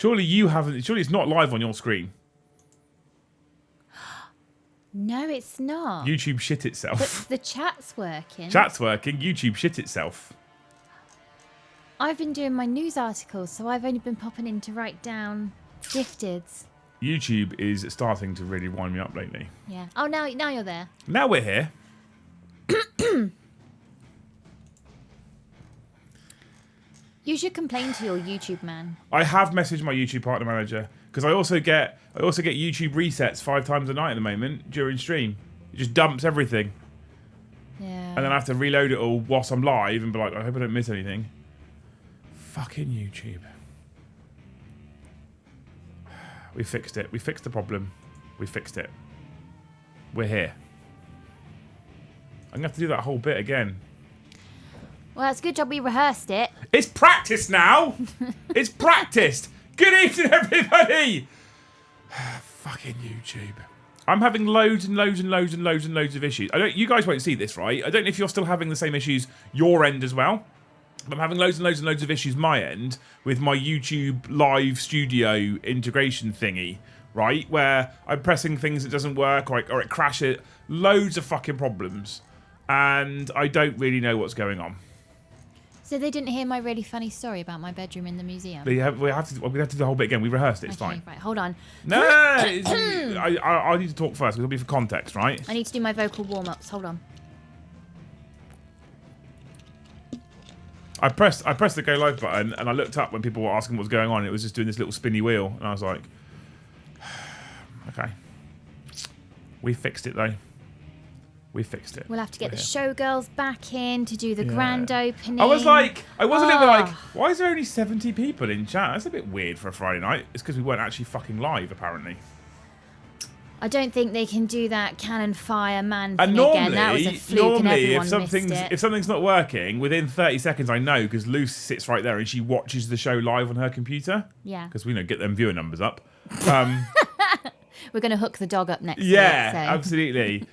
Surely you haven't. Surely it's not live on your screen. No, it's not. YouTube shit itself. But the chat's working. Chat's working. YouTube shit itself. I've been doing my news articles, so I've only been popping in to write down gifteds. YouTube is starting to really wind me up lately. Yeah. Oh, now you're there. Now we're here. You should complain to your YouTube man. I have messaged my YouTube partner manager because I also get YouTube resets 5 times a night at the moment during stream. It just dumps everything. Yeah. And then I have to reload it all whilst I'm live and be like, I hope I don't miss anything. Fucking YouTube. We fixed it. We fixed the problem. We fixed it. We're here. I'm going to have to do that whole bit again. Well, it's a good job we rehearsed it. It's practiced now. It's practiced. Good evening, everybody. Fucking YouTube. I'm having loads and loads and loads and loads and loads of issues. You guys won't see this, right? I don't know if you're still having the same issues your end as well. But I'm having loads and loads and loads of issues my end with my YouTube live studio integration thingy, right? Where I'm pressing things that doesn't work or it crashes. Loads of fucking problems. And I don't really know what's going on. So they didn't hear my really funny story about my bedroom in the museum? We have to do the whole bit again. We rehearsed it. It's fine. Right, hold on. No, I need to talk first. It'll be for context, right? I need to do my vocal warm-ups. Hold on. I pressed the go live button and I looked up when people were asking what was going on. And it was just doing this little spinny wheel, and I was like, okay. We fixed it though. We fixed it. We'll have to get the showgirls back in to do the grand opening. I was a little bit like, why is there only 70 people in chat? That's a bit weird for a Friday night. It's because we weren't actually fucking live, apparently. I don't think they can do that cannon fire man thing again. That was a fluke and everyone missed it. If something's not working, within 30 seconds I know, because Luce sits right there and she watches the show live on her computer. Yeah. Because we get them viewer numbers up. We're going to hook the dog up next. Yeah, to it, so. Absolutely.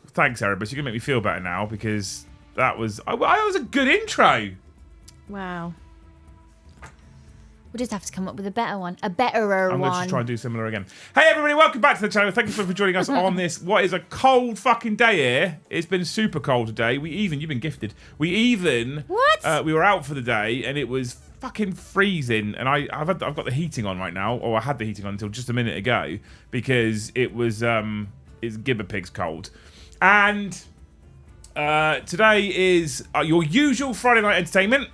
Thanks, Erebus. You're going to make me feel better now because that was a good intro. Wow. We'll just have to come up with a better one. A betterer one. I'm going to try and do similar again. Hey, everybody. Welcome back to the channel. Thank you for joining us on this, what is a cold fucking day here. It's been super cold today. You've been gifted. What? We were out for the day and it was fucking freezing. And I've got the heating on right now. Or I had the heating on until just a minute ago because it was, it's gibber pigs cold. And today is your usual Friday night entertainment.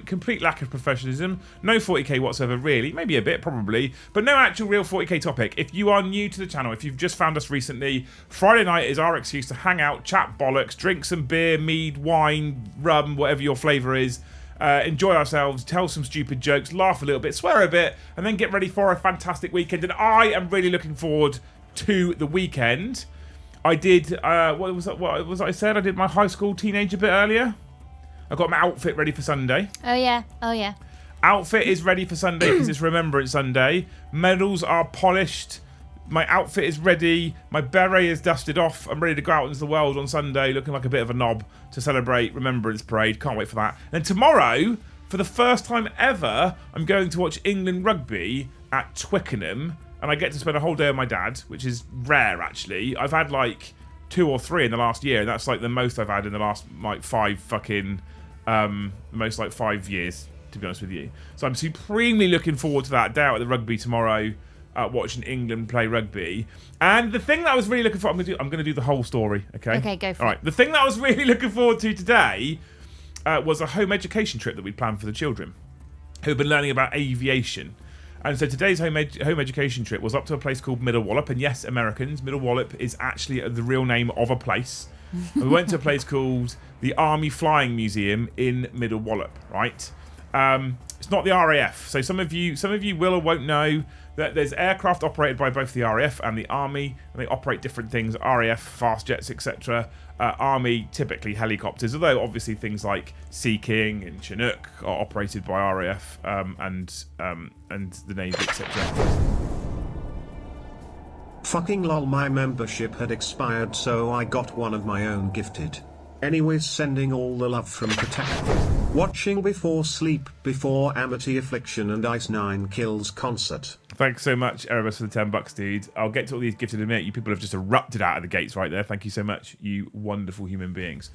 Complete lack of professionalism. No 40k whatsoever, really. Maybe a bit, probably. But no actual real 40k topic. If you are new to the channel, if you've just found us recently, Friday night is our excuse to hang out, chat bollocks, drink some beer, mead, wine, rum, whatever your flavour is. Enjoy ourselves, tell some stupid jokes, laugh a little bit, swear a bit, and then get ready for a fantastic weekend. And I am really looking forward to the weekend. I did, what was that I said? I did my high school teenager bit earlier. I got my outfit ready for Sunday. Oh, yeah. Outfit is ready for Sunday because it's Remembrance Sunday. Medals are polished. My outfit is ready. My beret is dusted off. I'm ready to go out into the world on Sunday looking like a bit of a knob to celebrate Remembrance Parade. Can't wait for that. And tomorrow, for the first time ever, I'm going to watch England rugby at Twickenham. And I get to spend a whole day with my dad, which is rare, actually. I've had, 2 or 3 in the last year. And that's, the most I've had in the last, 5 fucking... most 5 years, to be honest with you. So I'm supremely looking forward to that day out at the rugby tomorrow, watching England play rugby. And the thing that I was really looking for, I'm going to do the whole story. Okay. Okay, go for it. All right. The thing that I was really looking forward to today was a home education trip that we'd planned for the children, who've been learning about aviation. And so today's home education trip was up to a place called Middle Wallop. And yes, Americans, Middle Wallop is actually the real name of a place. And we went to a place called the Army Flying Museum in Middle Wallop, right? It's not the RAF. So some of you will or won't know that there's aircraft operated by both the RAF and the Army, and they operate different things. RAF, fast jets, etc. Army, typically helicopters, although obviously things like Sea King and Chinook are operated by RAF and the Navy, etc. Fucking lol, my membership had expired, so I got one of my own gifted. Anyways, sending all the love from Protect. Watching before sleep, before Amity Affliction and Ice 9 Kills concert. Thanks so much, Erebus, for the $10, dude. I'll get to all these gifts in a minute. You people have just erupted out of the gates right there. Thank you so much, you wonderful human beings.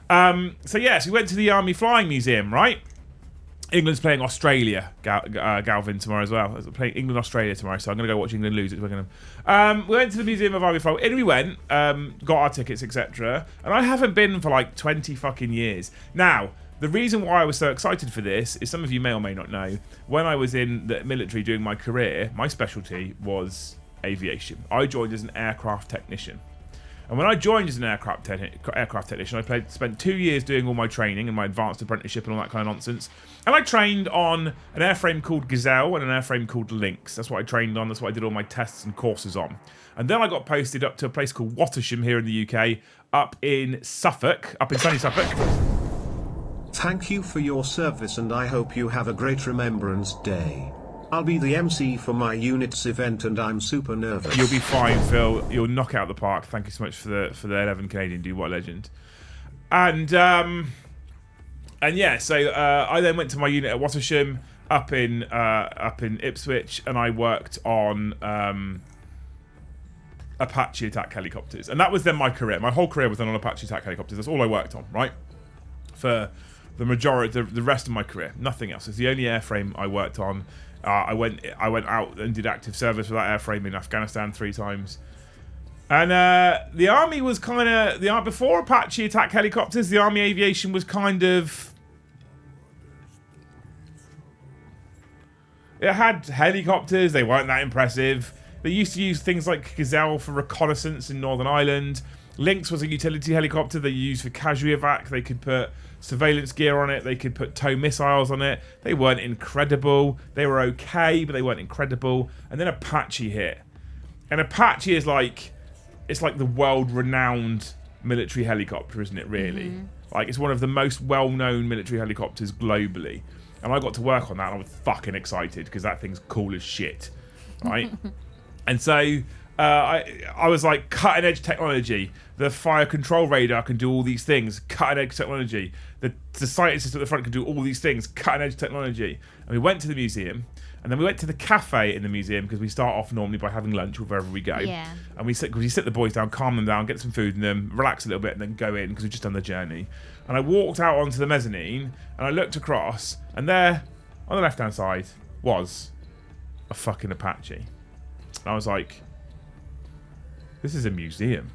So we went to the Army Flying Museum, right? England's playing Australia, Galvin, tomorrow as well. We're playing England-Australia tomorrow, so I'm going to go watch England lose at Twickenham. We went to the Museum of Army Flying. In we went, got our tickets, etc. And I haven't been for like 20 fucking years. Now, the reason why I was so excited for this is some of you may or may not know, when I was in the military doing my career, my specialty was aviation. I joined as an aircraft technician. And when I joined as an aircraft technician, I spent 2 years doing all my training and my advanced apprenticeship and all that kind of nonsense. And I trained on an airframe called Gazelle and an airframe called Lynx. That's what I trained on. That's what I did all my tests and courses on. And then I got posted up to a place called Wattisham here in the UK, up in Suffolk, up in sunny Suffolk. Thank you for your service and I hope you have a great Remembrance Day. I'll be the MC for my unit's event and I'm super nervous. You'll be fine, Phil. You'll knock it out of the park. Thank you so much for the 11 Canadian dude. What a legend. And yeah, so I then went to my unit at Wattisham up in Ipswich, and I worked on Apache attack helicopters, and that was then my career. My whole career was done on Apache attack helicopters. That's all I worked on, right? For the majority, the rest of my career, nothing else. It's the only airframe I worked on. I went out and did active service with that airframe in Afghanistan 3 times. And the Army was kind of... Before Apache attack helicopters, the Army aviation was kind of... It had helicopters. They weren't that impressive. They used to use things like Gazelle for reconnaissance in Northern Ireland. Lynx was a utility helicopter they used for casualty evac. They could put surveillance gear on it. They could put tow missiles on it. They weren't incredible. They were okay, but they weren't incredible. And then Apache hit. And Apache is like... It's like the world-renowned military helicopter, isn't it, really? Mm-hmm. Like, it's one of the most well-known military helicopters globally. And I got to work on that, and I was fucking excited, because that thing's cool as shit, right? And so... I was like, cutting-edge technology. The fire control radar can do all these things. Cutting-edge technology. The sighting system at the front can do all these things. Cutting-edge technology. And we went to the museum. And then we went to the cafe in the museum, because we start off normally by having lunch wherever we go. Yeah. And we sit the boys down, calm them down, get some food in them, relax a little bit, and then go in, because we've just done the journey. And I walked out onto the mezzanine, and I looked across, and there, on the left-hand side, was a fucking Apache. And I was like... This is a museum.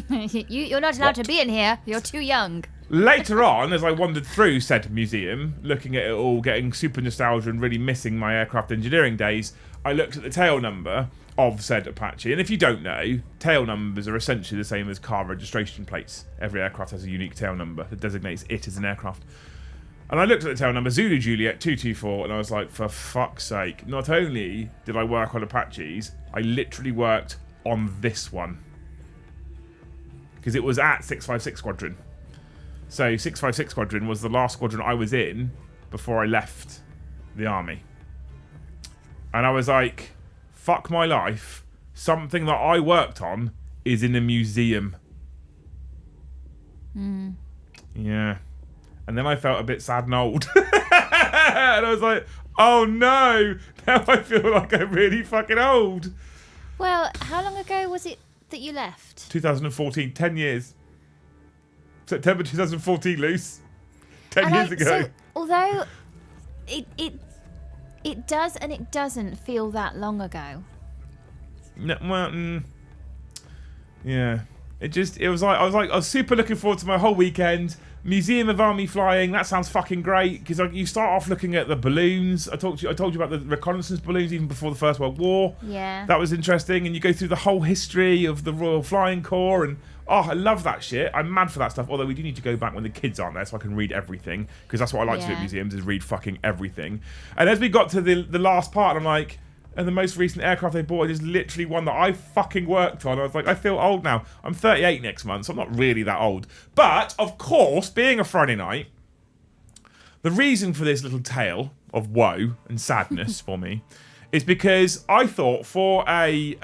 You're not allowed to be in here. You're too young. Later on, as I wandered through said museum, looking at it all, getting super nostalgia and really missing my aircraft engineering days, I looked at the tail number of said Apache. And if you don't know, tail numbers are essentially the same as car registration plates. Every aircraft has a unique tail number that designates it as an aircraft. And I looked at the tail number, Zulu Juliet 224, and I was like, for fuck's sake. Not only did I work on Apaches, I literally worked on this one, because it was at 656 Squadron. So 656 Squadron was the last squadron I was in before I left the army. And I was like, fuck my life, something that I worked on is in a museum. Yeah. And then I felt a bit sad and old. And I was like, oh no, now I feel like I'm really fucking old. Well, how long ago was it that you left? 2014, 10 years. September 2014, Luce. 10 years ago. So, although it does and it doesn't feel that long ago. No, well, yeah. I was super looking forward to my whole weekend. Museum of Army Flying, that sounds fucking great, because you start off looking at the balloons. I told you about the reconnaissance balloons even before the First World War. Yeah. That was interesting, and you go through the whole history of the Royal Flying Corps, and I love that shit. I'm mad for that stuff, although we do need to go back when the kids aren't there so I can read everything, because that's what I like to do at museums, is read fucking everything. And as we got to the last part, I'm like... And the most recent aircraft they bought is literally one that I fucking worked on. I was like, I feel old now. I'm 38 next month, so I'm not really that old. But, of course, being a Friday night, the reason for this little tale of woe and sadness for me is because I thought for a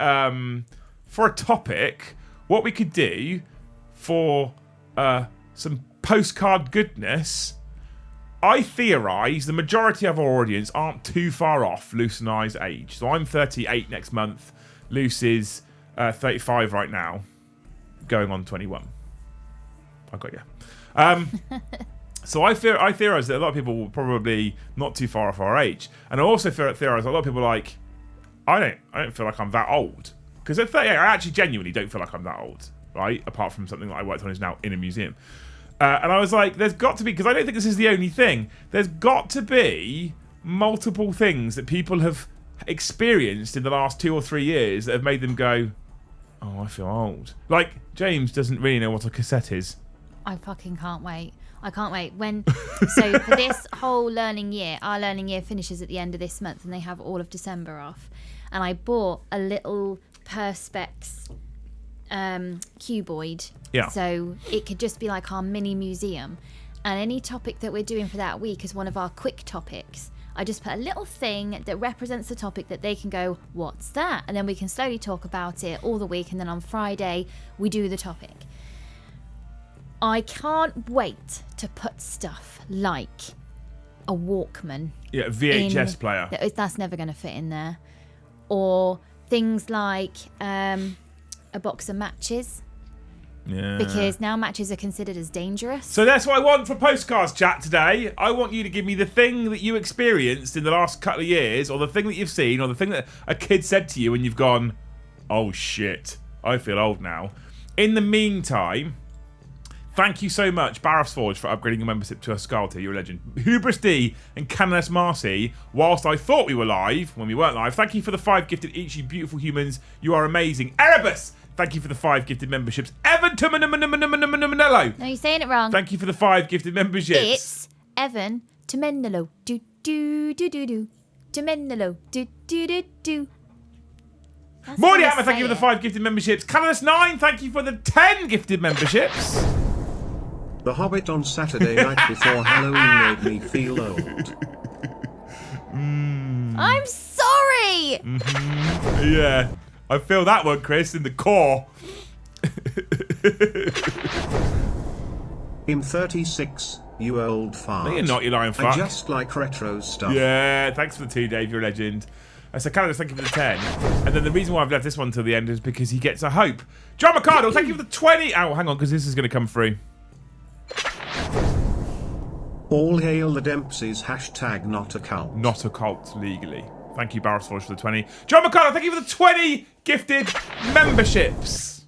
topic, what we could do for some postcard goodness, I theorise the majority of our audience aren't too far off Luce and I's age. So I'm 38 next month. Luce is 35 right now, going on 21. I got you. So I theorise that a lot of people will probably not too far off our age, and I also theorise a lot of people are like, I don't feel like I'm that old, because at 38 I actually genuinely don't feel like I'm that old, right? Apart from something that I worked on is now in a museum. And I was like, there's got to be, because I don't think this is the only thing, there's got to be multiple things that people have experienced in the last 2 or 3 years that have made them go, oh, I feel old. Like, James doesn't really know what a cassette is. I fucking can't wait. I can't wait. So for this whole learning year, our learning year finishes at the end of this month and they have all of December off. And I bought a little Perspex cuboid. Yeah. So it could just be like our mini museum. And any topic that we're doing for that week is one of our quick topics. I just put a little thing that represents the topic that they can go, what's that? And then we can slowly talk about it all the week. And then on Friday, we do the topic. I can't wait to put stuff like a Walkman. Yeah, a VHS player. That's never going to fit in there. Or things like a box of matches. Yeah. Because now matches are considered as dangerous. So that's what I want for Postcards Chat today. I want you to give me the thing that you experienced in the last couple of years, or the thing that you've seen, or the thing that a kid said to you and you've gone, oh shit, I feel old now. In the meantime, thank you so much, Barraff's Forge, for upgrading your membership to a Skull tier. You're a legend. Hubris D and Canoness Marcy, whilst I thought we were live, when we weren't live, thank you for the 5 gifted each, you beautiful humans. You are amazing. Erebus, thank you for the 5 gifted memberships. Evan Tumanello. No, you're saying it wrong. Thank you for the 5 gifted memberships. It's Evan Tumenelo. Do do do do do. Tumenelo. Do do do do. Morty Hammer, thank you for the 5 gifted memberships. Canoness 9, thank you for the 10 gifted memberships. The Hobbit on Saturday night before Halloween made me feel old. I'm sorry! Yeah, I feel that one, Chris, in the core. I'm 36, you old fart. No, you're not, you lying fuck. I just like retro stuff. Yeah, thanks for the 2, Dave, you're a legend. So Canada's thank you for the 10. And then the reason why I've left this one till the end is because he gets a hope. John Mercado, thank you for the 20. Oh, hang on, because this is going to come through. All hail the Dempseys, hashtag not a cult. Not a cult, legally. Thank you, Barraff's Forge, for the 20. John Mercado, thank you for the 20 gifted memberships.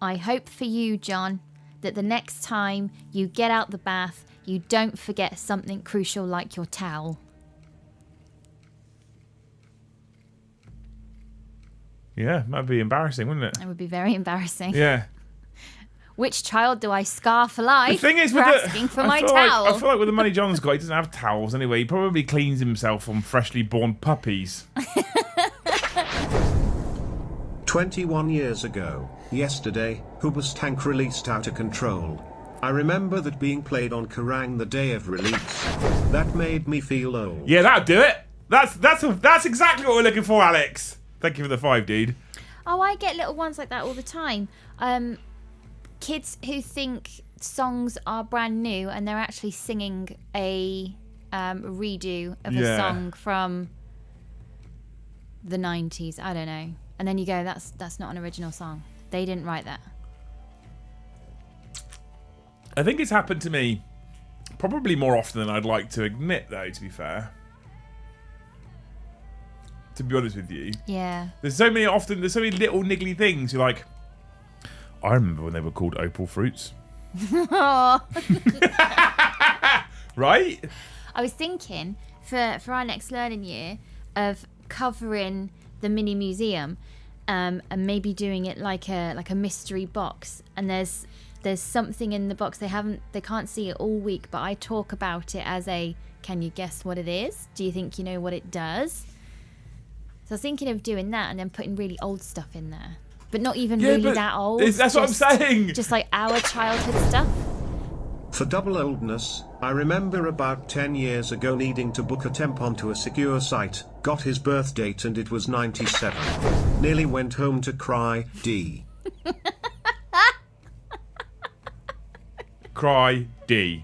I hope for you, John, that the next time you get out the bath, you don't forget something crucial like your towel. Yeah, that'd be embarrassing, wouldn't it? It would be very embarrassing. Yeah. Which child do I scar for life? The thing is, for asking for my towel? I feel like with the money John's got, he doesn't have towels anyway. He probably cleans himself on freshly born puppies. 21 years ago, yesterday, Hubus Tank released Out of Control. I remember that being played on Kerrang the day of release. That made me feel old. Yeah, that'll do it. That's exactly what we're looking for, Alex. Thank you for the 5, dude. Oh, I get little ones like that all the time. Kids who think songs are brand new and they're actually singing a redo of a song from the 90s. I don't know. And then you go, that's not an original song. They didn't write that. I think it's happened to me probably more often than I'd like to admit, though, to be fair. To be honest with you. Yeah. There's so many little niggly things. You're like, I remember when they were called opal fruits. Right? I was thinking for our next learning year of covering the mini museum and maybe doing it like a mystery box. And there's something in the box they can't see it all week, but I talk about it as a, can you guess what it is? Do you think you know what it does? So I was thinking of doing that and then putting really old stuff in there. But not even really that old. That's what I'm saying. Just like our childhood stuff. For double oldness, I remember about 10 years ago needing to book a temp onto a secure site, got his birth date and it was 97. Nearly went home to cry, D. Cry D.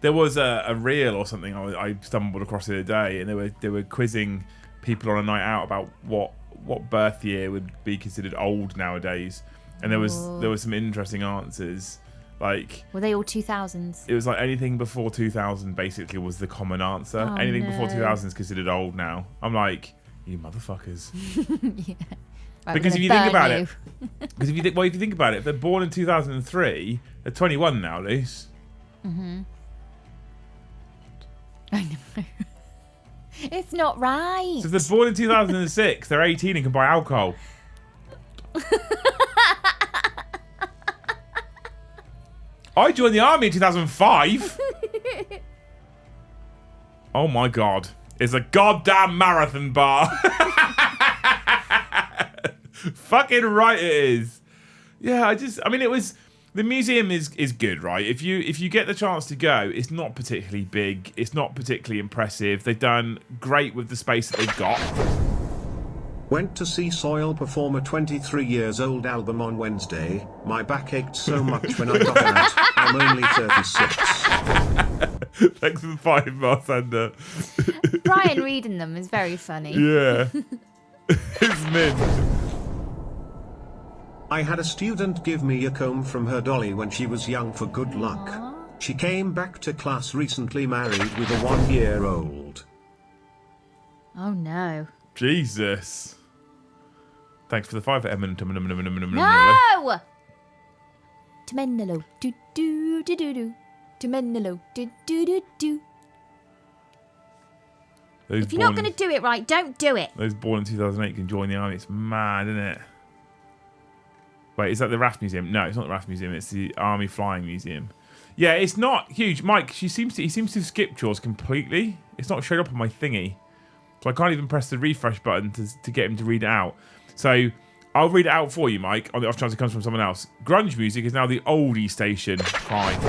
There was a reel or something I stumbled across the other day, and they were quizzing people on a night out about what birth year would be considered old nowadays, and there was some interesting answers. Like, were they all 2000s? It was like anything before 2000 basically was the common answer. Anything before 2000 is considered old now. I'm like, you motherfuckers. Yeah. Right, because if you think about it, if you think about it, if they're born in 2003, they're 21 now, Luce. Mhm. I know. It's not right. So if they're born in 2006, they're 18 and can buy alcohol. I joined the army in 2005. Oh my god. It's a goddamn marathon bar. Fucking right it is. Yeah, it was... The museum is good, right? If you get the chance to go, it's not particularly big. It's not particularly impressive. They've done great with the space that they've got. Went to see Soil perform a 23 years old album on Wednesday. My back ached so much when I got out. I'm only 36. Thanks for the 5, Marsander. Brian reading them is very funny. Yeah. It's mint. I had a student give me a comb from her dolly when she was young for good luck. Aww. She came back to class recently married with a 1-year-old. Oh no. Jesus. Thanks for the 5 for Emma. No! Temenolo. Do do do do do. Temenolo. Do do do do. If you're not going to do it right, don't do it. Those born in 2008 can join the army. It's mad, isn't it? Wait, is that the RAF Museum? No, it's not the RAF Museum. It's the Army Flying Museum. Yeah, it's not huge. Mike, he seems to have skipped yours completely. It's not showed up on my thingy. So I can't even press the refresh button to get him to read it out. So I'll read it out for you, Mike, on the off chance it comes from someone else. Grunge music is now the oldie station. Fine.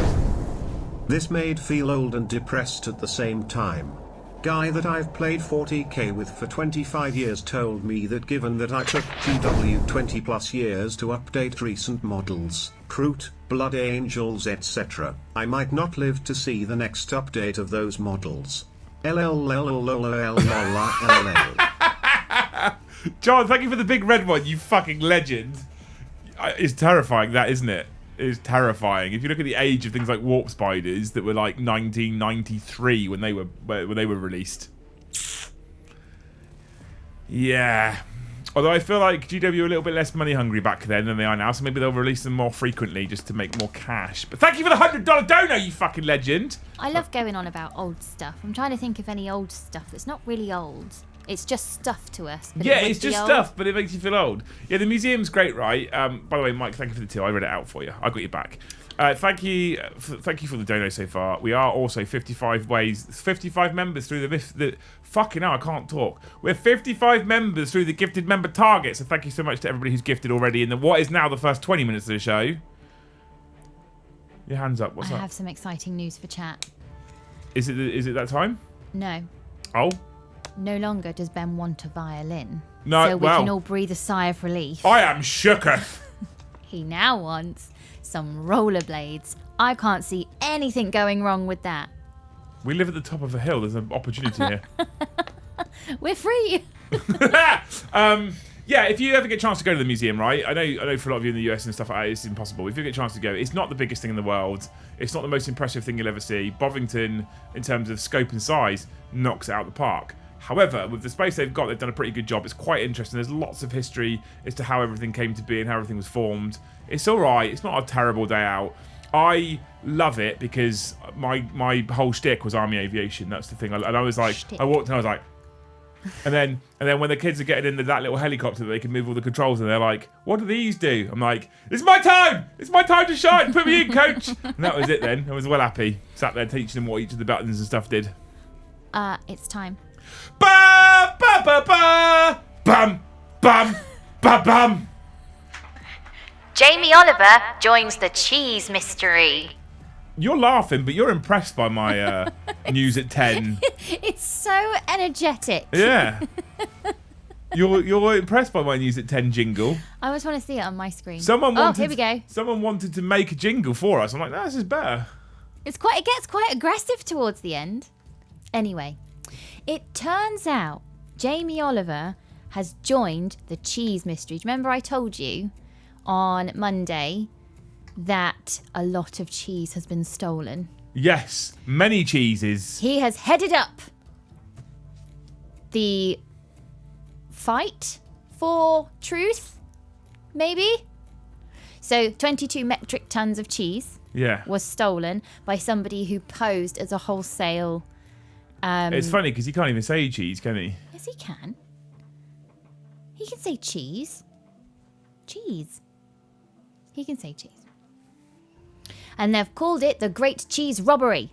This made feel old and depressed at the same time. Guy that I've played 40k with for 25 years told me that given that I took GW 20 plus years to update recent models, Kroot, Blood Angels etc., I might not live to see the next update of those models. John, thank you for the big red one, you fucking legend. It's terrifying, that, isn't it? It's terrifying. If you look at the age of things like warp spiders that were like 1993 when they were released. Yeah. Although I feel like GW were a little bit less money hungry back then than they are now, so maybe they'll release them more frequently just to make more cash. But thank you for the $100 dono, you fucking legend. I love going on about old stuff. I'm trying to think of any old stuff that's not really old. It's just stuff to us. But yeah, it's just stuff, but it makes you feel old. Yeah, the museum's great, right? By the way, Mike, thank you for the 2. I read it out for you. I got you back. Thank you for the dono so far. We are also 55 members through the fucking hell, I can't talk. We're 55 members through the gifted member target. So thank you so much to everybody who's gifted already in what is now the first 20 minutes of the show. Your hands up. What's up? I have some exciting news for chat. Is it that time? No. Oh. No longer does Ben want a violin. No, so we can all breathe a sigh of relief. I am shooketh. He now wants some rollerblades. I can't see anything going wrong with that. We live at the top of a hill. There's an opportunity here. We're free. Yeah, if you ever get a chance to go to the museum, right? I know for a lot of you in the US and stuff like that, it's impossible. If you get a chance to go, it's not the biggest thing in the world. It's not the most impressive thing you'll ever see. Bovington, in terms of scope and size, knocks it out the park. However, with the space they've got, they've done a pretty good job. It's quite interesting. There's lots of history as to how everything came to be and how everything was formed. It's all right. It's not a terrible day out. I love it because my whole shtick was Army Aviation. That's the thing. And I was like, I walked and I was like, and then when the kids are getting into that little helicopter that they can move all the controls and they're like, what do these do? I'm like, it's my time! It's my time to shine! Put me in, coach! And that was it then. I was well happy. Sat there teaching them what each of the buttons and stuff did. It's time. Ba ba ba ba bum bum ba bum. Jamie Oliver joins the cheese mystery. You're laughing, but you're impressed by my news at 10. It's so energetic. Yeah. You're impressed by my News at 10 jingle. I just want to see it on my screen. Here we go. Someone wanted to make a jingle for us. I'm like, no, this is better. It gets quite aggressive towards the end. Anyway, it turns out Jamie Oliver has joined the cheese mystery. Remember I told you on Monday that a lot of cheese has been stolen? Yes, many cheeses. He has headed up the fight for truth, maybe? So 22 metric tons of cheese was stolen by somebody who posed as a wholesale... it's funny because he can't even say cheese, can he? Yes, he can. He can say cheese. Cheese. He can say cheese. And they've called it the Great Cheese Robbery.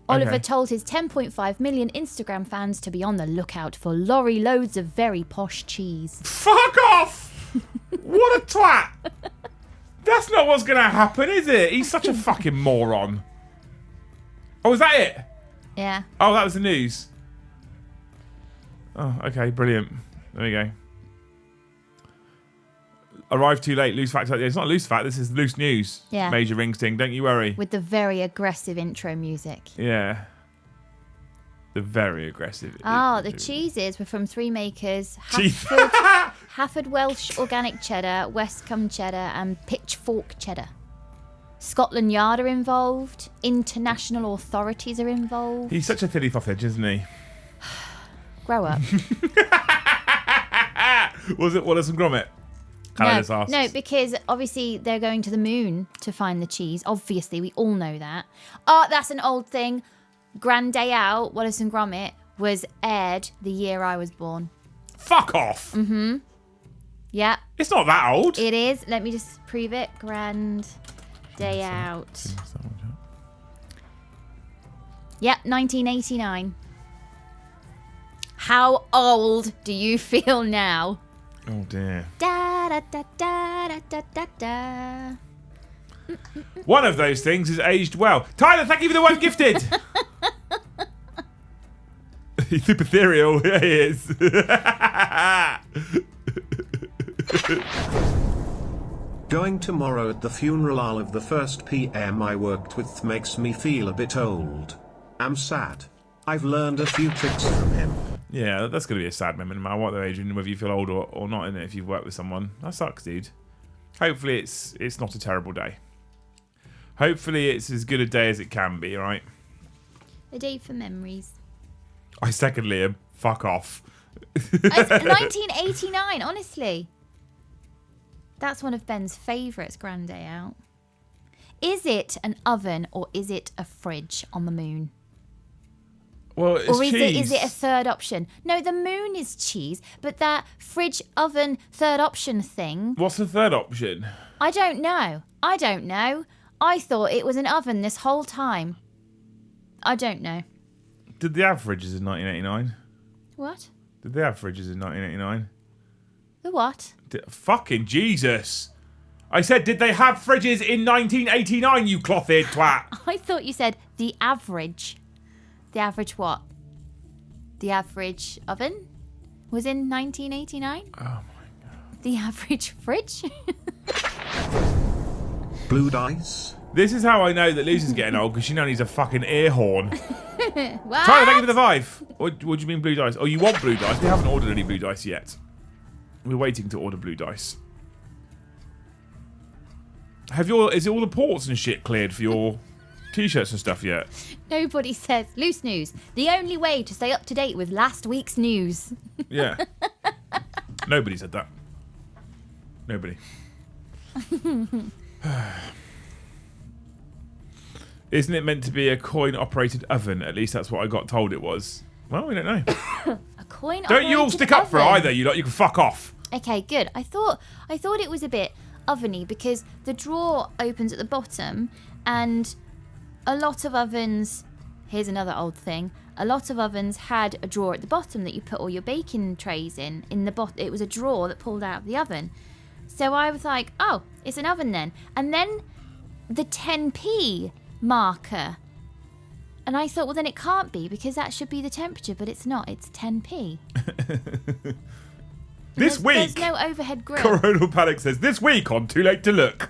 Oliver told his 10.5 million Instagram fans to be on the lookout for lorry loads of very posh cheese. Fuck off! What a twat! That's not what's going to happen, is it? He's such a fucking moron. Oh, is that it? Yeah. Oh, that was the news. Oh, okay, brilliant. There we go. Arrived too late, loose fact. It's not loose fact, this is loose news. Yeah. Major rings thing, don't you worry. With the very aggressive intro music. Yeah. The very aggressive. The cheeses were from three makers. Hafford Welsh Organic Cheddar, Westcombe Cheddar and Pitchfork Cheddar. Scotland Yard are involved. International authorities are involved. He's such a silly sausage, isn't he? Grow up. Was it Wallace and Gromit? No, because obviously they're going to the moon to find the cheese. Obviously, we all know that. Oh, that's an old thing. Grand Day Out, Wallace and Gromit, was aired the year I was born. Fuck off. Mm-hmm. Yeah. It's not that old. It is. Let me just prove it. Grand Day Out. Yep, 1989. How old do you feel now? Oh dear. Da da da da da da da. One of those things has aged well. Tyler, thank you for the one gifted. He's super ethereal. Yeah, he is. Going tomorrow at the funeral of the first PM I worked with makes me feel a bit old. I'm sad. I've learned a few tricks from him. Yeah, that's going to be a sad moment, no matter what their age and whether you feel old or not, in it, if you've worked with someone. That sucks, dude. Hopefully it's not a terrible day. Hopefully it's as good a day as it can be, alright? A day for memories. I second Liam. Fuck off. It's 1989, honestly. That's one of Ben's favourites, Grand Day Out. Is it an oven or is it a fridge on the moon? Well, it's or cheese. Is it a third option? No, the moon is cheese, but that fridge, oven, third option thing... What's the third option? I don't know. I thought it was an oven this whole time. I don't know. Did they have fridges in 1989? What? Did they have fridges in 1989? The what? Fucking Jesus. I said, did they have fridges in 1989, you cloth-eared twat? I thought you said the average. The average what? The average oven was in 1989? Oh, my God. The average fridge? Blue dice? This is how I know that Lucy's getting old, because she now needs a fucking ear horn. What? Tyler, thank you for the 5. What do you mean blue dice? Oh, you want blue dice? We haven't ordered any blue dice yet. We're waiting to order blue dice. Is all the ports and shit cleared for your t-shirts and stuff yet? Nobody says loose news. The only way to stay up to date with last week's news. Yeah. Nobody said that. Nobody. Isn't it meant to be a coin-operated oven? At least that's what I got told it was. Well, we don't know. A coin. Don't you all stick up for it either, you lot. You can fuck off. Okay, good. I thought it was a bit oveny because the drawer opens at the bottom, and a lot of ovens. Here's another old thing. A lot of ovens had a drawer at the bottom that you put all your baking trays in. It was a drawer that pulled out of the oven. So I was like, oh, it's an oven then. And then the 10p marker. And I thought, well, then it can't be because that should be the temperature, but it's not. It's 10p. This week, there's no overhead grill. Coronal Panic says, this week on Too Late to Look.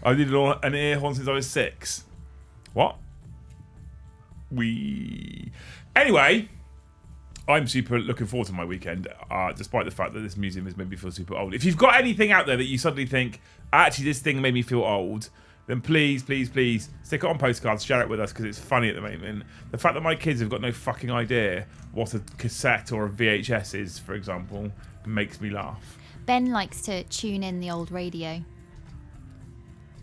I did an ear horn since I was 6. What? Anyway, I'm super looking forward to my weekend, despite the fact that this museum has made me feel super old. If you've got anything out there that you suddenly think, actually this thing made me feel old, then please, please, please stick it on postcards, share it with us because it's funny at the moment. The fact that my kids have got no fucking idea what a cassette or a VHS is, for example, makes me laugh. Ben likes to tune in the old radio.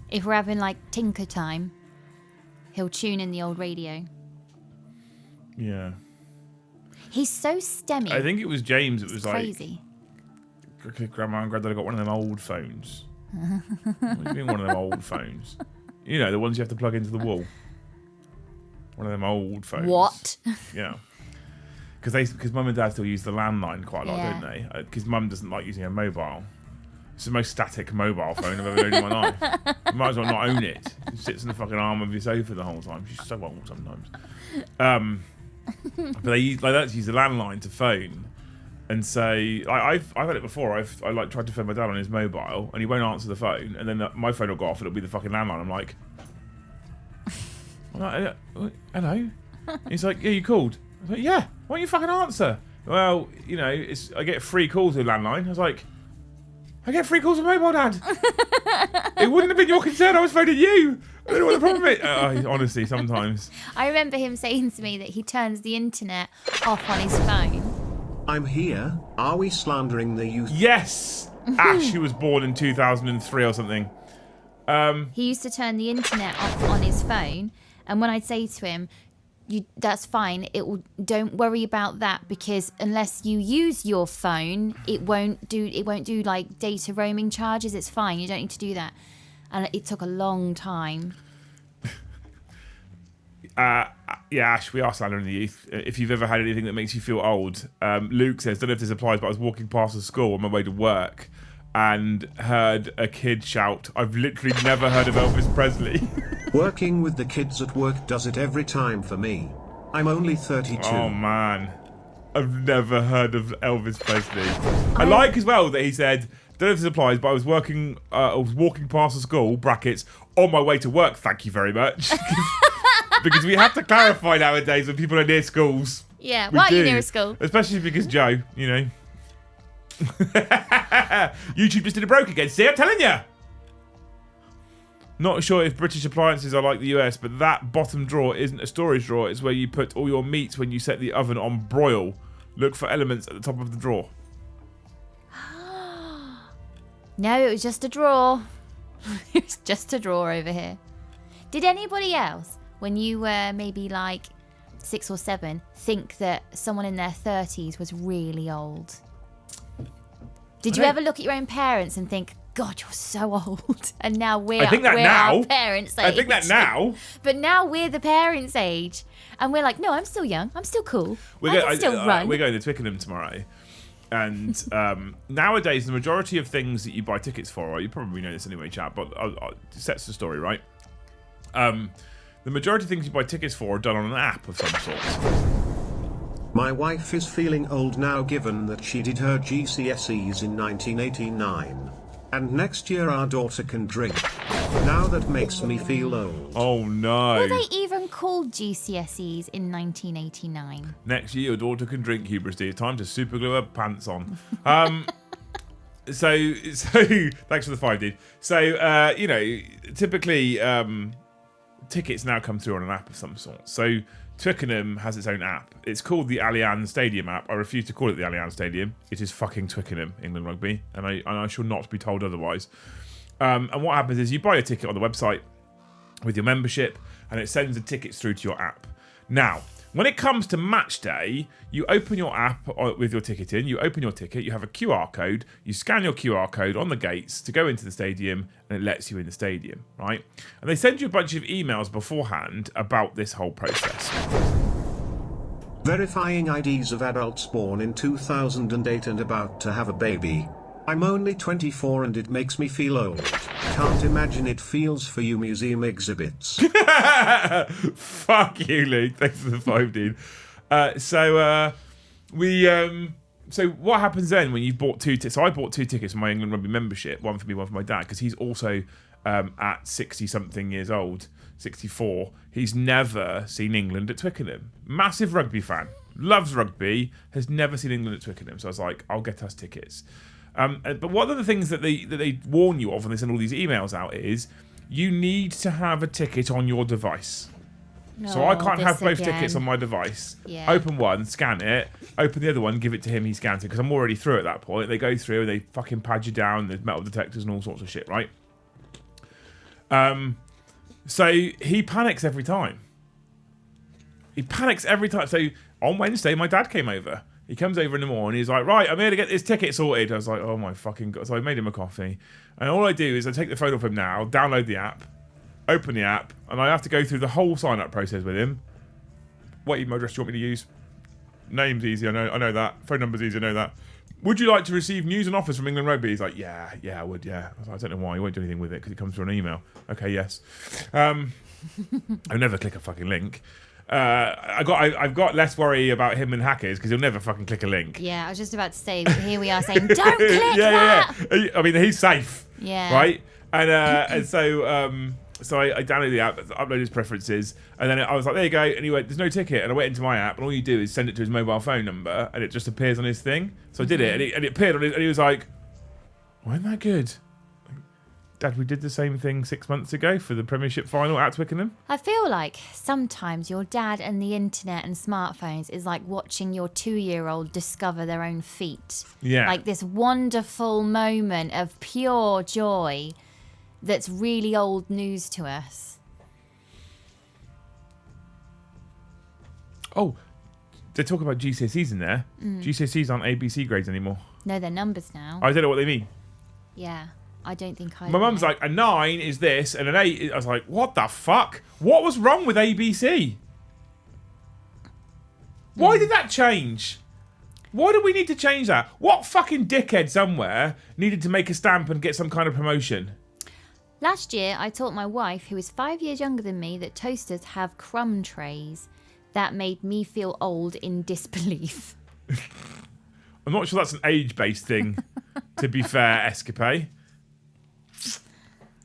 If we're having like tinker time, he'll tune in the old radio. Yeah. He's so stemmy. I think it was James. It was crazy. Like, Grandma and Granddad got one of them old phones. What do you mean one of them old phones? You know, the ones you have to plug into the wall. One of them old phones. What? Yeah. Because Mum and Dad still use the landline quite a lot, don't they? Because Mum doesn't like using a mobile. It's the most static mobile phone I've ever owned in my life. You might as well not own it. It sits in the fucking arm of your sofa the whole time. She's so old sometimes. But they like to use the landline to phone. And so I've had it before. I like tried to phone my dad on his mobile, and he won't answer the phone. And then my phone will go off, and it'll be the fucking landline. I'm like, hello. He's like, yeah, you called. I was like, yeah. Why don't you fucking answer? Well, you know, I get free calls with landline. I was like, I get free calls with mobile, Dad. It wouldn't have been your concern. I was phoning you. I don't know what the problem is. Honestly, sometimes. I remember him saying to me that he turns the internet off on his phone. I'm here. Are we slandering the youth? Yes! Ash, who was born in 2003 or something. He used to turn the internet off on his phone, and when I'd say to him, that's fine, don't worry about that, because unless you use your phone, it won't do like data roaming charges. It's fine, you don't need to do that. And it took a long time. Yeah, Ash, we are slandering the youth. If you've ever had anything that makes you feel old, Luke says, don't know if this applies, but I was walking past the school on my way to work and heard a kid shout, I've literally never heard of Elvis Presley. Working with the kids at work does it every time for me. I'm only 32. Oh, man. I've never heard of Elvis Presley. I like as well that he said, don't know if this applies, but I was walking past the school, brackets, on my way to work, thank you very much. Because we have to clarify nowadays when people are near schools. Yeah, why are you near a school? Especially because Joe, you know. YouTube just did a broke again. See, I'm telling you. Not sure if British appliances are like the US, but that bottom drawer isn't a storage drawer. It's where you put all your meats when you set the oven on broil. Look for elements at the top of the drawer. No, it was just a drawer. It was just a drawer over here. Did anybody else, when you were maybe like 6 or 7, think that someone in their 30s was really old? Did you ever look at your own parents and think, God, you're so old? And now we're our parents' age. I think that now. But now we're the parents' age. And we're like, no, I'm still young. I'm still cool. I can still run. We're going to Twickenham tomorrow. And nowadays, the majority of things that you buy tickets for, you probably know this anyway, chat, but it sets the story, right? The majority of things you buy tickets for are done on an app of some sort. My wife is feeling old now given that she did her GCSEs in 1989. And next year our daughter can drink. Now that makes me feel old. Oh no. Were they even called GCSEs in 1989? Next year your daughter can drink, Hubris D. Time to super glue her pants on. So thanks for the 5, dude. So, you know, typically tickets now come through on an app of some sort. So Twickenham has its own app. It's called the Allianz Stadium app. I refuse to call it the Allianz Stadium. It is fucking Twickenham, England Rugby, and I shall not be told otherwise. And what happens is you buy a ticket on the website with your membership, and it sends the tickets through to your app. Now, when it comes to match day, you open your app with your ticket in, you open your ticket, you have a QR code, you scan your QR code on the gates to go into the stadium, and it lets you in the stadium, right? And they send you a bunch of emails beforehand about this whole process. Verifying IDs of adults born in 2008 and about to have a baby. I'm only 24 and it makes me feel old. Can't imagine it feels for you museum exhibits. Fuck you, Luke. Thanks for the 5, dude. So what happens then when you've bought two tickets? So I bought 2 tickets for my England Rugby membership, one for me, one for my dad, because he's also at 60-something years old, 64. He's never seen England at Twickenham. Massive rugby fan, loves rugby, has never seen England at Twickenham. So I was like, I'll get us tickets. But one of the things that they warn you of when they send all these emails out is you need to have a ticket on your device. So I can't have both tickets on my device. Yeah. Open one, scan it. Open the other one, give it to him, he scans it. Because I'm already through at that point. They go through and they fucking pad you down. There's metal detectors and all sorts of shit, right? So he panics every time. So on Wednesday, my dad came over. He comes over in the morning. He's like, right, I'm here to get this ticket sorted. I was like, oh my fucking God. So I made him a coffee. And all I do is I take the phone off him now, download the app, open the app, and I have to go through the whole sign-up process with him. What email address do you want me to use? Name's easy, I know that. Phone number's easy, I know that. Would you like to receive news and offers from England Rugby? He's like, yeah, I would, yeah. I was like, I don't know why, he won't do anything with it because it comes through an email. Okay, yes. I'll never click a fucking link. I've got less worry about him and hackers because he'll never fucking click a link. Yeah, I was just about to say, here we are saying, don't click that! Yeah. I mean, he's safe. Yeah. Right? And so I downloaded the app, uploaded his preferences, and then I was like, there you go. And he went, there's no ticket. And I went into my app, and all you do is send it to his mobile phone number, and it just appears on his thing. So I did it, and it appeared on his, and he was like, wasn't that good? Dad, we did the same thing 6 months ago for the Premiership final at Twickenham. I feel like sometimes your dad and the internet and smartphones is like watching your 2-year-old discover their own feet. Yeah. Like this wonderful moment of pure joy that's really old news to us. Oh, they talk about GCSEs in there. GCSEs aren't ABC grades anymore. No, they're numbers now. I don't know what they mean. Yeah, I don't think I My mum's like, a 9 is this, and an 8 is... I was like, what the fuck? What was wrong with ABC? Why did that change? Why do we need to change that? What fucking dickhead somewhere needed to make a stamp and get some kind of promotion? Last year, I taught my wife, who is 5 years younger than me, that toasters have crumb trays. That made me feel old in disbelief. I'm not sure that's an age-based thing, to be fair, Escape.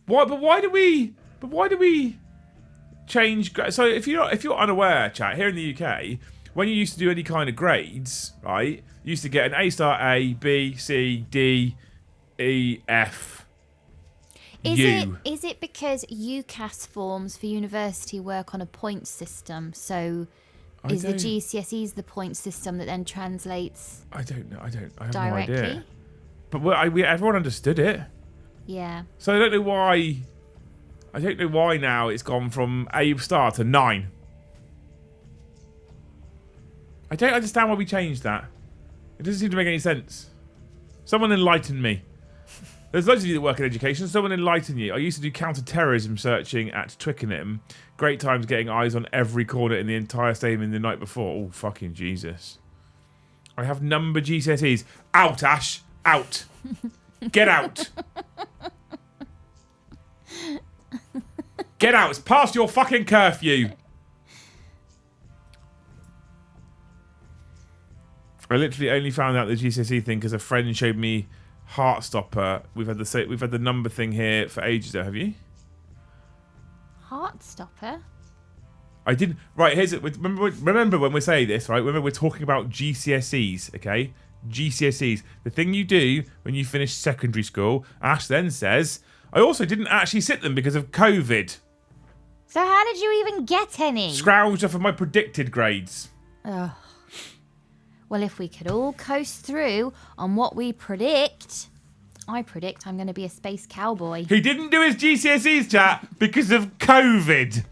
Why do we change? So if you're unaware, chat, here in the UK, when you used to do any kind of grades, right, you used to get an A star, A, B, C, D, E, F. Is it because UCAS forms for university work on a point system? So is the GCSEs the point system that then translates? I don't know. I have directly? no idea. But everyone understood it. Yeah. So I don't know why. I don't know why now it's gone from A star to 9. I don't understand why we changed that. It doesn't seem to make any sense. Someone enlighten me. There's loads of you that work in education. Someone enlighten you. I used to do counter-terrorism searching at Twickenham. Great times getting eyes on every corner in the entire stadium the night before. Oh, fucking Jesus. I have number GCSEs. Out, Ash. Out. Get out. Get out. It's past your fucking curfew. I literally only found out the GCSE thing because a friend showed me Heartstopper. We've had the number thing here for ages though, have you? Heartstopper? I didn't. Right, here's it. Remember when we say this, right? Remember we're talking about GCSEs, okay? GCSEs. The thing you do when you finish secondary school. Ash then says, I also didn't actually sit them because of COVID. So how did you even get any? Scrounged off of my predicted grades. Ugh. Well, if we could all coast through on what we predict, I predict I'm going to be a space cowboy. He didn't do his GCSEs, chat, because of COVID.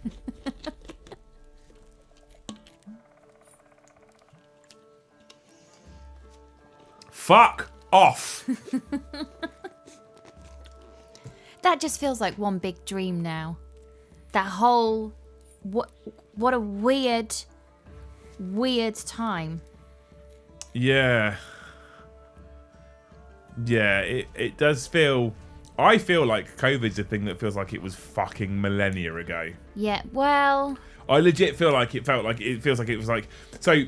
Fuck off. That just feels like one big dream now. That whole... What a weird time. Yeah. Yeah, it does feel... I feel like COVID's a thing that feels like it was fucking millennia ago. Yeah, well... I legit feel like it feels like it was like... So,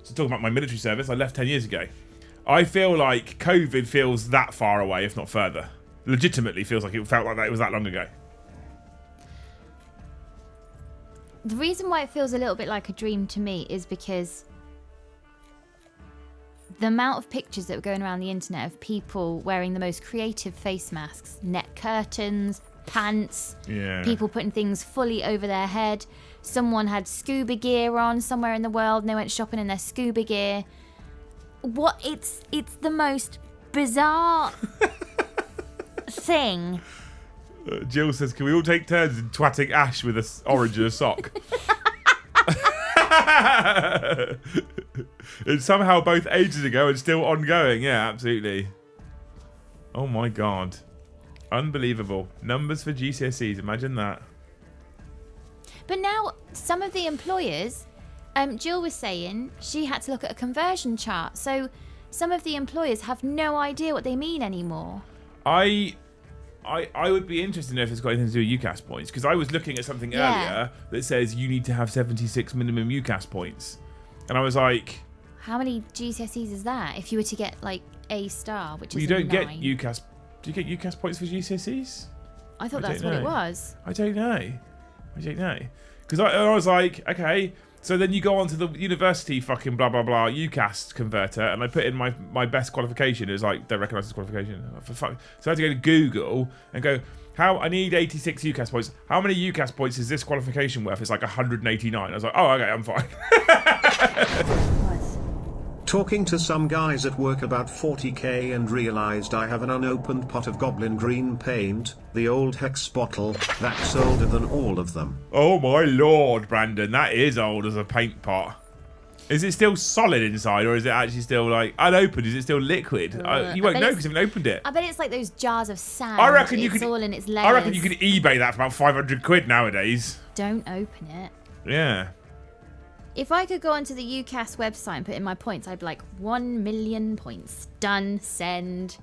So talking about my military service, I left 10 years ago. I feel like COVID feels that far away, if not further. Legitimately feels like it felt like that it was that long ago. The reason why it feels a little bit like a dream to me is because the amount of pictures that were going around the internet of people wearing the most creative face masks, net curtains, pants, people putting things fully over their head. Someone had scuba gear on somewhere in the world and they went shopping in their scuba gear. It's the most bizarre thing. Jill says, can we all take turns in twatting Ash with an orange and a sock? It's somehow both ages ago and still ongoing. Yeah, absolutely. Oh my god. Unbelievable. Numbers for GCSEs, imagine that. But now, some of the employers, Jill was saying she had to look at a conversion chart. So some of the employers have no idea what they mean anymore. I would be interested to know if it's got anything to do with UCAS points, because I was looking at something earlier that says you need to have 76 minimum UCAS points. And I was like... How many GCSEs is that if you were to get, like, A star, which is you don't 9? get UCAS... Do you get UCAS points for GCSEs? I thought that's what it was. I don't know. Because I was like, okay... So then you go on to the university fucking blah, blah, blah, UCAS converter, and I put in my best qualification. It was like, don't recognise this qualification. For fuck. So I had to go to Google and go, I need 86 UCAS points. How many UCAS points is this qualification worth? It's like 189. I was like, oh, okay, I'm fine. Talking to some guys at work about 40k and realised I have an unopened pot of goblin green paint, the old hex bottle, that's older than all of them. Oh my lord, Brandon, that is old as a paint pot. Is it still solid inside, or is it actually still like unopened? Is it still liquid? You won't know because you haven't opened it. I bet it's like those jars of sand. I reckon you could. All in its layers. I reckon you could eBay that for about 500 quid nowadays. Don't open it. Yeah. If I could go onto the UCAS website and put in my points, I'd be like 1 million points. Done, send.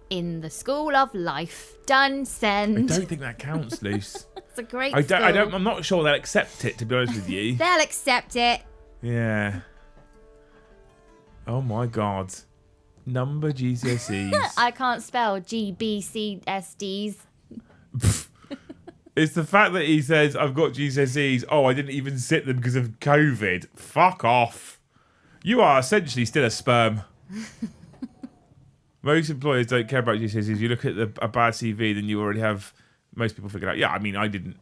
In the school of life. Done, send. I don't think that counts, Luce. It's a great school. I'm not sure they'll accept it, to be honest with you. They'll accept it. Yeah. Oh my god. Number GCSEs. I can't spell GBCSDs. It's the fact that he says, I've got GCSEs. Oh, I didn't even sit them because of COVID. Fuck off. You are essentially still a sperm. Most employers don't care about GCSEs. You look at a bad CV, then you already have most people figured out. Yeah, I mean, I didn't.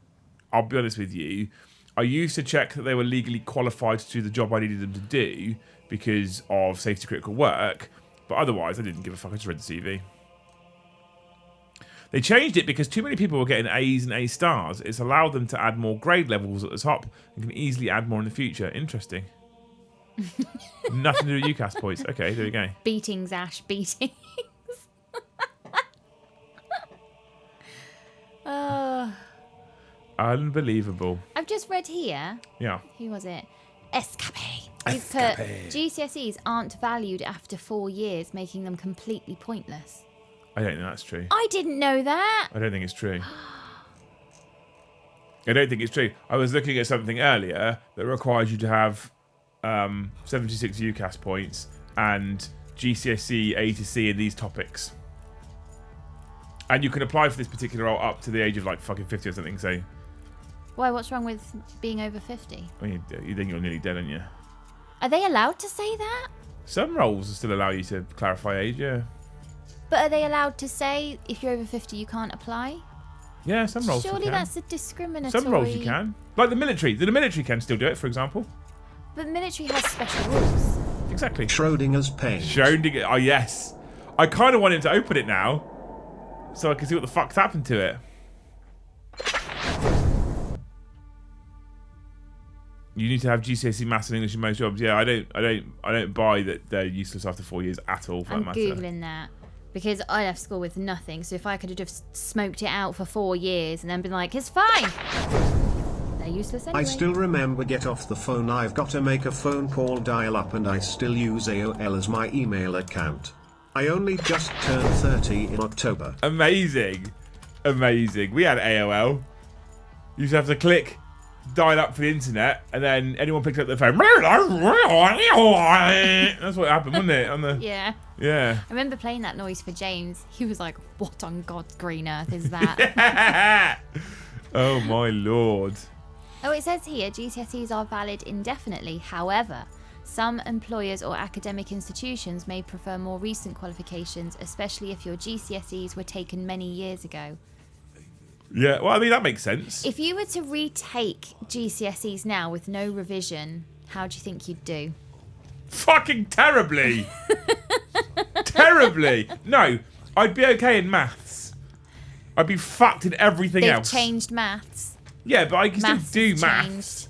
I'll be honest with you. I used to check that they were legally qualified to do the job I needed them to do because of safety critical work. But otherwise, I didn't give a fuck. I just read the CV. They changed it because too many people were getting A's and A stars. It's allowed them to add more grade levels at the top and can easily add more in the future. Interesting. Nothing to do with UCAS points. Okay, there we go. Beatings, Ash, beatings. Unbelievable. I've just read here. Yeah. Who was it? Escape. You've put GCSEs aren't valued after 4 years, making them completely pointless. I don't think that's true. I didn't know that. I don't think it's true. I don't think it's true. I was looking at something earlier that requires you to have 76 UCAS points and GCSE A to C in these topics. And you can apply for this particular role up to the age of like fucking 50 or something, so... Why, what's wrong with being over 50? Well, you think you're nearly dead, aren't you? Are they allowed to say that? Some roles still allow you to clarify age, yeah. But are they allowed to say, if you're over 50, you can't apply? Yeah, some roles Surely you can. that's a discriminatory... Some roles you can. Like the military. The military can still do it, for example. But the military has special rules. Exactly. Schrodinger's paint. Schrödinger. Oh, yes. I kind of want him to open it now so I can see what the fuck's happened to it. You need to have GCSE Maths and English in most jobs. Yeah, I don't buy that they're useless after 4 years at all. For I'm that matter. googling that because I left school with nothing. So if I could have just smoked it out for 4 years and then been like, it's fine, they're useless anyway. I still remember get off the phone. I've got to make a phone call dial up, and I still use AOL as my email account. I only just turned 30 in October. Amazing, amazing. We had AOL. You used to have to click dial up for the internet, and then anyone picked up their phone. That's what happened, wasn't it? On the Yeah. yeah. I remember playing that noise for James. He was like, "What on God's green earth is that?" Oh my lord. Oh, it says here GCSEs are valid indefinitely. However, some employers or academic institutions may prefer more recent qualifications, especially if your GCSEs were taken many years ago. Yeah, well, I mean, that makes sense. If you were to retake GCSEs now with no revision, how do you think you'd do? Fucking terribly. Terribly. No, I'd be okay in maths. I'd be fucked in everything They've else. changed maths. Yeah, but I can Maths still do has maths. changed.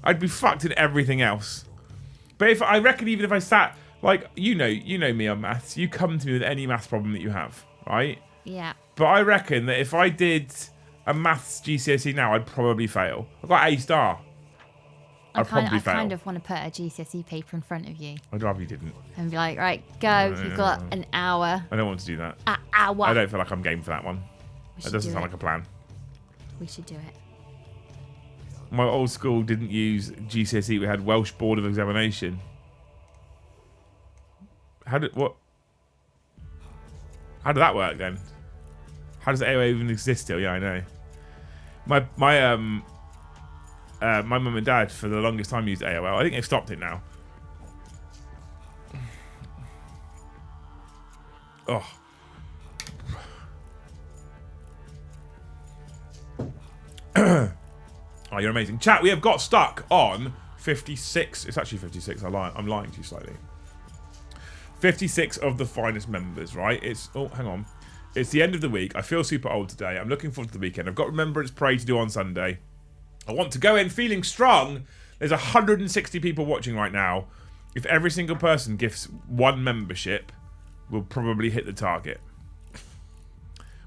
I'd be fucked in everything else. But if I reckon, even if I sat, like, you know me on maths, you come to me with any maths problem that you have, right? Yeah. But I reckon that if I did a maths GCSE now, I'd probably fail. I've got A star. I I'd probably fail. kind of want to put a GCSE paper in front of you I'd rather you didn't. and be like, right, go. You've got an hour. I don't want to do that. An hour. I don't feel like I'm game for that one. We That should doesn't do sound it. like a plan. We should do it. My old school didn't use GCSE. We had Welsh Board of Examination. How did that work then? How does AOA even exist still? Yeah, I know. My mum and dad for the longest time used AOL. I think they've stopped it now. Oh. Oh, you're amazing. Chat, we have got stuck on 56. It's actually 56. I'm lying to you slightly. 56 of the finest members, right? Oh, hang on. It's the end of the week. I feel super old today. I'm looking forward to the weekend. I've got Remembrance Pray to do on Sunday. I want to go in feeling strong. There's 160 people watching right now. If every single person gifts one membership, we'll probably hit the target.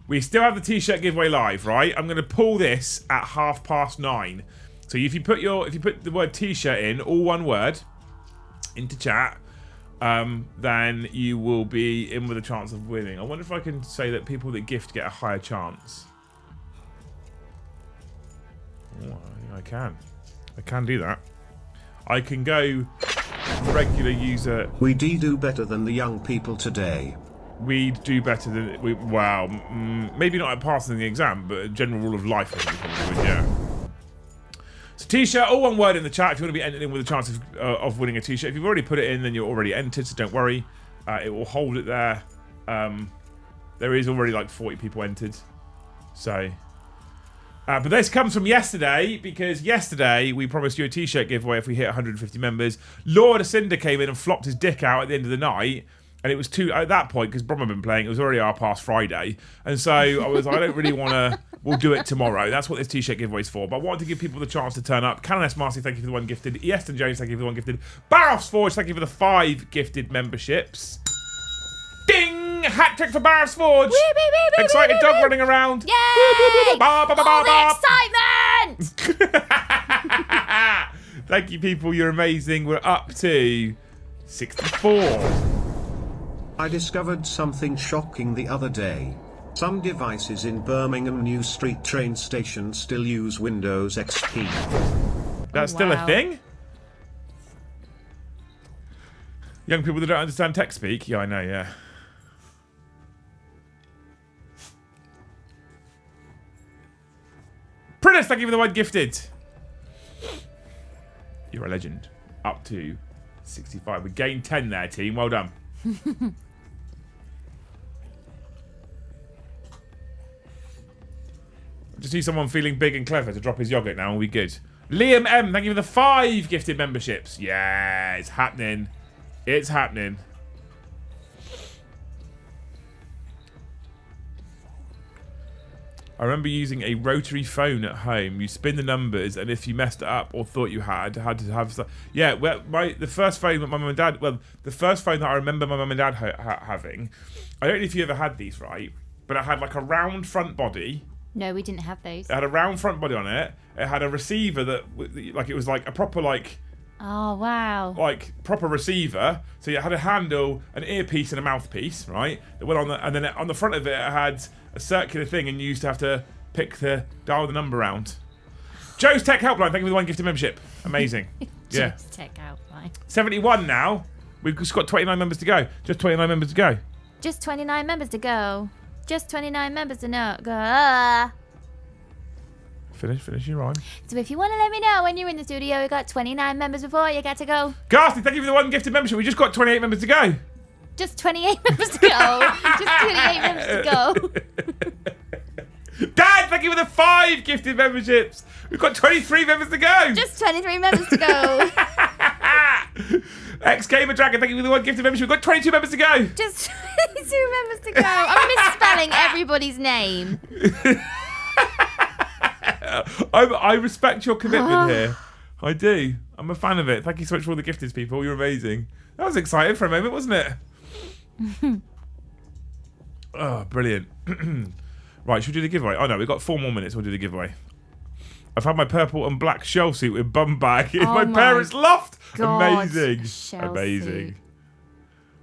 We still have the t-shirt giveaway live, right? I'm going to pull this at 9:30. So if you put the word t-shirt in, all one word, into chat, then you will be in with a chance of winning. I wonder if I can say that people that gift get a higher chance. Oh, I can do that. I can go regular user. We do better than the young people today. We'd do better than we. Wow, maybe not at passing the exam, but a general rule of life, I think we probably would, yeah. So t-shirt, all one word in the chat if you want to be entered in with a chance of winning a t-shirt. If you've already put it in, then you're already entered, so don't worry. It will hold it there. There is already like 40 people entered. So, but this comes from yesterday, because yesterday we promised you a t-shirt giveaway if we hit 150 members. Lord Cinder came in and flopped his dick out at the end of the night. And it was at that point, because Brom had been playing, it was already past Friday. And so I was like, I don't really want to, we'll do it tomorrow. That's what this t-shirt giveaway is for. But I wanted to give people the chance to turn up. Canon S. Marcy, thank you for the one gifted. Easton Jones, thank you for the one gifted. Barrows Forge, thank you for the 5 gifted memberships. Ding! Hat trick for Barrows Forge. Excited dog running around. Yay! Ba, ba, ba, All ba, the excitement! Thank you, people. You're amazing. We're up to 64. I discovered something shocking the other day. Some devices in Birmingham New Street train station still use Windows XP. That's still a thing? Young people that don't understand tech speak? Yeah, I know, yeah. Prentice, thank you for the one gifted. You're a legend. Up to 65. We gained 10 there, team. Well done. Just need someone feeling big and clever to drop his yogurt now and we'll be good. Liam M, thank you for the 5 gifted memberships. Yeah, it's happening. It's happening. I remember using a rotary phone at home. You spin the numbers, and if you messed it up or thought you had to have stuff. Yeah, well, the first phone that my mum and dad. Well, the first phone that I remember my mum and dad having. I don't know if you ever had these, right? But it had like a round front body. No, we didn't have those. It had a round front body on it. It had a receiver that, like, it was like a proper Oh, wow. like proper receiver. So it had a handle, an earpiece, and a mouthpiece, right? It went on and then on the front of it, it had a circular thing, and you used to have to dial the number round. Joe's Tech Helpline, thank you for the 1 gifted membership. Amazing. Yeah. Just check out mine. 71 now. We've just got 29 members to go. Just 29 members to go. Just 29 members to go. Just 29 members to go. Finish your rhyme. So if you want to let me know when you're in the studio, we got 29 members before you get to go. Ghastly, thank you for the 1 gifted membership. We just got 28 members to go. Just 28 members to go. Just 28 members to go. Dad, thank you for the 5 gifted memberships. We've got 23 members to go. Just 23 members to go. X-Gamer Dragon, thank you for the 1 gifted membership. We've got 22 members to go. Just 22 members to go. I'm misspelling everybody's name. I respect your commitment here. I do. I'm a fan of it. Thank you so much for all the gifted people. You're amazing. That was exciting for a moment, wasn't it? Oh, brilliant. Right, should we do the giveaway? Oh no, we've got 4 more minutes. We'll do the giveaway. I've had my purple and black shell suit with bum bag in my parents' loft. God, Amazing. Amazing.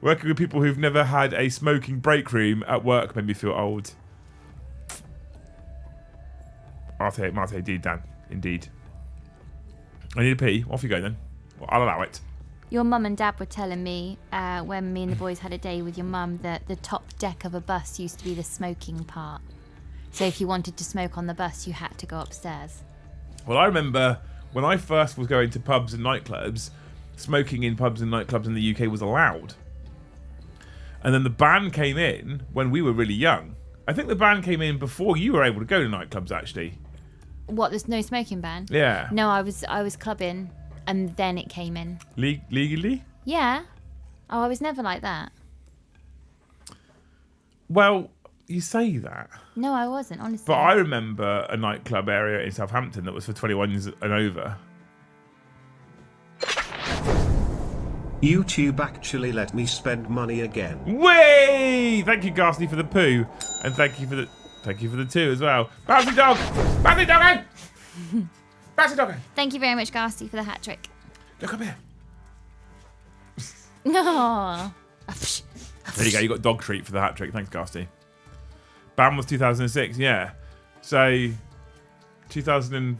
Working with people who've never had a smoking break room at work made me feel old. Mate, indeed, Dan. Indeed. I need a pee. Off you go then. Well, I'll allow it. Your mum and dad were telling me when me and the boys had a day with your mum that the top deck of a bus used to be the smoking part. So if you wanted to smoke on the bus, you had to go upstairs. Well, I remember when I first was going to pubs and nightclubs, smoking in pubs and nightclubs in the UK was allowed. And then the ban came in when we were really young. I think the ban came in before you were able to go to nightclubs, actually. What, there's no smoking ban? Yeah. No, I was clubbing and then it came in. Legally? Yeah. Oh, I was never like that. Well, you say that. No, I wasn't, honestly. But I remember a nightclub area in Southampton that was for 21s and over. YouTube actually let me spend money again. Whee! Thank you, Ghastly, for the poo. And thank you for the 2 as well. Bouncy dog! Bouncy doggo! Bouncy doggo! Thank you very much, Garsty, for the hat trick. Look up here. No. There you go, you got dog treat for the hat trick. Thanks, Ghastly. Ban was 2006, yeah. So, 2004-5,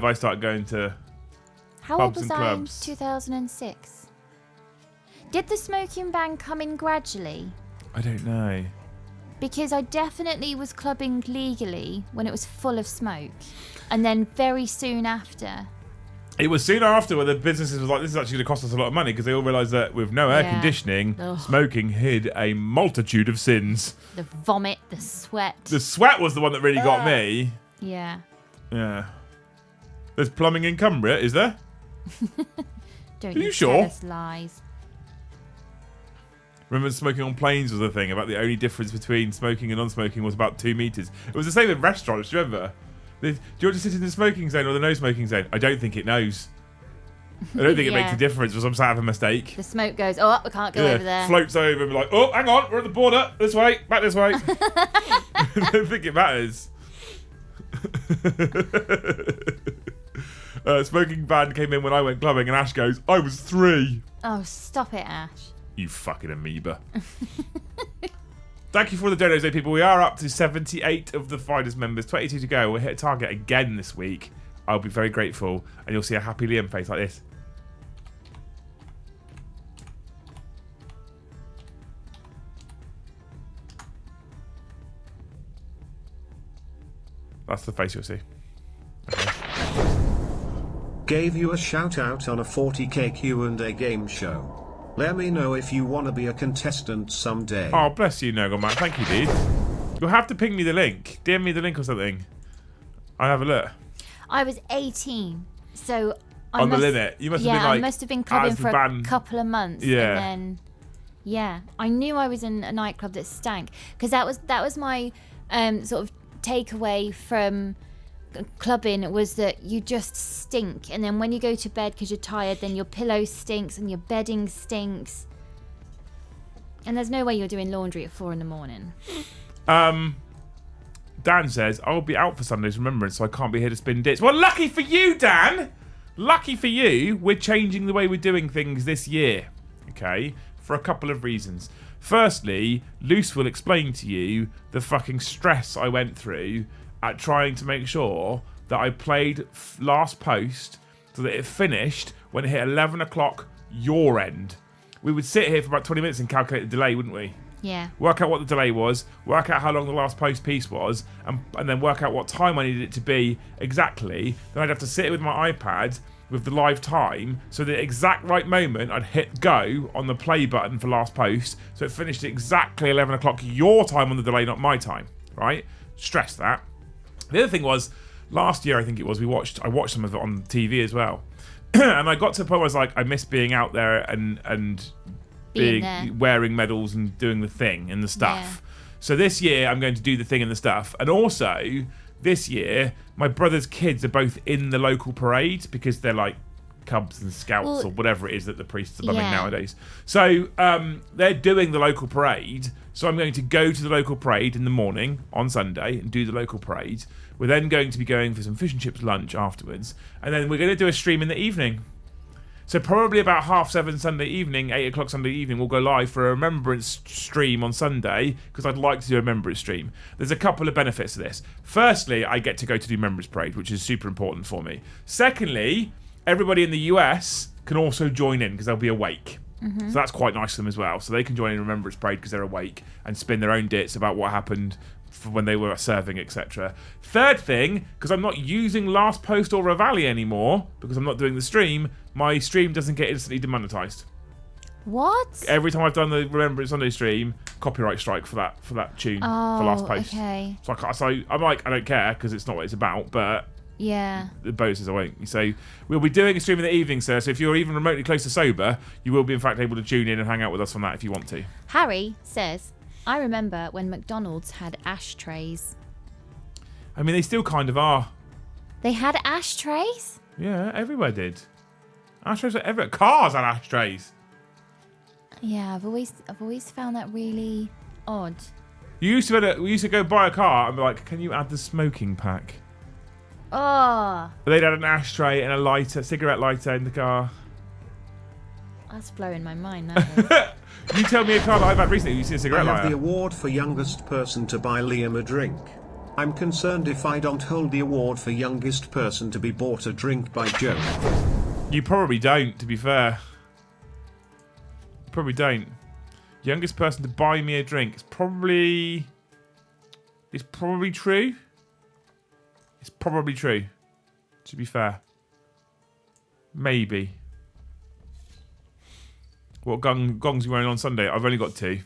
I started going to How pubs old was and I in clubs. 2006? Did the smoking ban come in gradually? I don't know. Because I definitely was clubbing legally when it was full of smoke. And then very soon after. It was soon after where the businesses was like, this is actually going to cost us a lot of money because they all realised that with no air conditioning, smoking hid a multitude of sins. The vomit, the sweat. The sweat was the one that really got me. Yeah. Yeah. There's plumbing in Cumbria, is there? Don't Are you tell sure? us lies. Remember smoking on planes was a thing about the only difference between smoking and non-smoking was about 2 meters. It was the same in restaurants, do you remember? Do you want to sit in the smoking zone or the no smoking zone? I don't think it knows. I don't think it makes a difference because I'm sat of a mistake. The smoke goes, oh, we can't go over there. Floats over and be like, oh, hang on, we're at the border. This way, back this way. I don't think it matters. Smoking ban came in when I went clubbing and Ash goes, I was 3. Oh, stop it, Ash. You fucking amoeba. Thank you for the donos, people. We are up to 78 of the Fighters members. 22 to go. We'll hit a target again this week. I'll be very grateful. And you'll see a happy Liam face like this. That's the face you'll see. Okay. Gave you a shout out on a 40k Q&A game show. Let me know if you want to be a contestant someday. Oh, bless you, Nogoman. Thank you, dude. You'll have to ping me the link. DM me the link or something. I'll have a look. I was 18, so on the limit. You must have been like, I must have been clubbing for a couple of months. Yeah. And then, I knew I was in a nightclub that stank because that was my sort of takeaway from clubbing was that you just stink, and then when you go to bed because you're tired, then your pillow stinks and your bedding stinks, and there's no way you're doing laundry at 4 a.m. Dan says, I'll be out for Sunday's Remembrance, so I can't be here to spin dits. Well, lucky for you, Dan! Lucky for you, we're changing the way we're doing things this year. Okay? For a couple of reasons. Firstly, Luce will explain to you the fucking stress I went through at trying to make sure that I played last post so that it finished when it hit 11 o'clock your end. We would sit here for about 20 minutes and calculate the delay, wouldn't we? Yeah. Work out what the delay was, work out how long the last post piece was, and then work out what time I needed it to be exactly. Then I'd have to sit with my iPad with the live time, so the exact right moment I'd hit go on the play button for last post, so it finished at exactly 11 o'clock your time on the delay, not my time, right? Stress that. The other thing was, last year I think it was, I watched some of it on TV as well. And I got to the point where I was like, I miss being out there and wearing medals and doing the thing and the stuff. Yeah. So this year I'm going to do the thing and the stuff. And also this year my brother's kids are both in the local parade because they're like Cubs and Scouts or whatever it is that the priests are running nowadays. So they're doing the local parade. So I'm going to go to the local parade in the morning on Sunday and do the local parade. We're then going to be going for some fish and chips lunch afterwards. And then we're going to do a stream in the evening. So probably about 7:30 Sunday evening, 8 o'clock Sunday evening, we'll go live for a Remembrance stream on Sunday because I'd like to do a Remembrance stream. There's a couple of benefits to this. Firstly, I get to go to the Remembrance Parade, which is super important for me. Secondly, everybody in the US can also join in because they'll be awake. Mm-hmm. So that's quite nice of them as well. So they can join in Remembrance Parade because they're awake and spin their own dits about what happened when they were serving, etc. Third thing, because I'm not using Last Post or Revalia anymore, because I'm not doing the stream, my stream doesn't get instantly demonetized. What? Every time I've done the Remembrance Sunday stream, copyright strike for that tune for Last Post. Okay. So I'm like, I don't care because it's not what it's about, but yeah, the bonus is I won't. So we'll be doing a stream in the evening, sir. So if you're even remotely close to sober, you will be in fact able to tune in and hang out with us on that if you want to. Harry says, I remember when McDonald's had ashtrays. I mean, they still kind of are. They had ashtrays? Yeah, everywhere did. Ashtrays are everywhere. Cars had ashtrays. Yeah, I've always found that really odd. We used to go buy a car and be like, can you add the smoking pack? Oh. They'd had an ashtray and a cigarette lighter in the car. That's blowing my mind, that is. You tell me a car that I've had recently, you see a cigarette lighter. I have the award for youngest person to buy Liam a drink. I'm concerned if I don't hold the award for youngest person to be bought a drink by Joe. You probably don't, to be fair. Probably don't. Youngest person to buy me a drink. It's probably true. It's probably true, to be fair. Maybe. What gongs are you wearing on Sunday? I've only got two.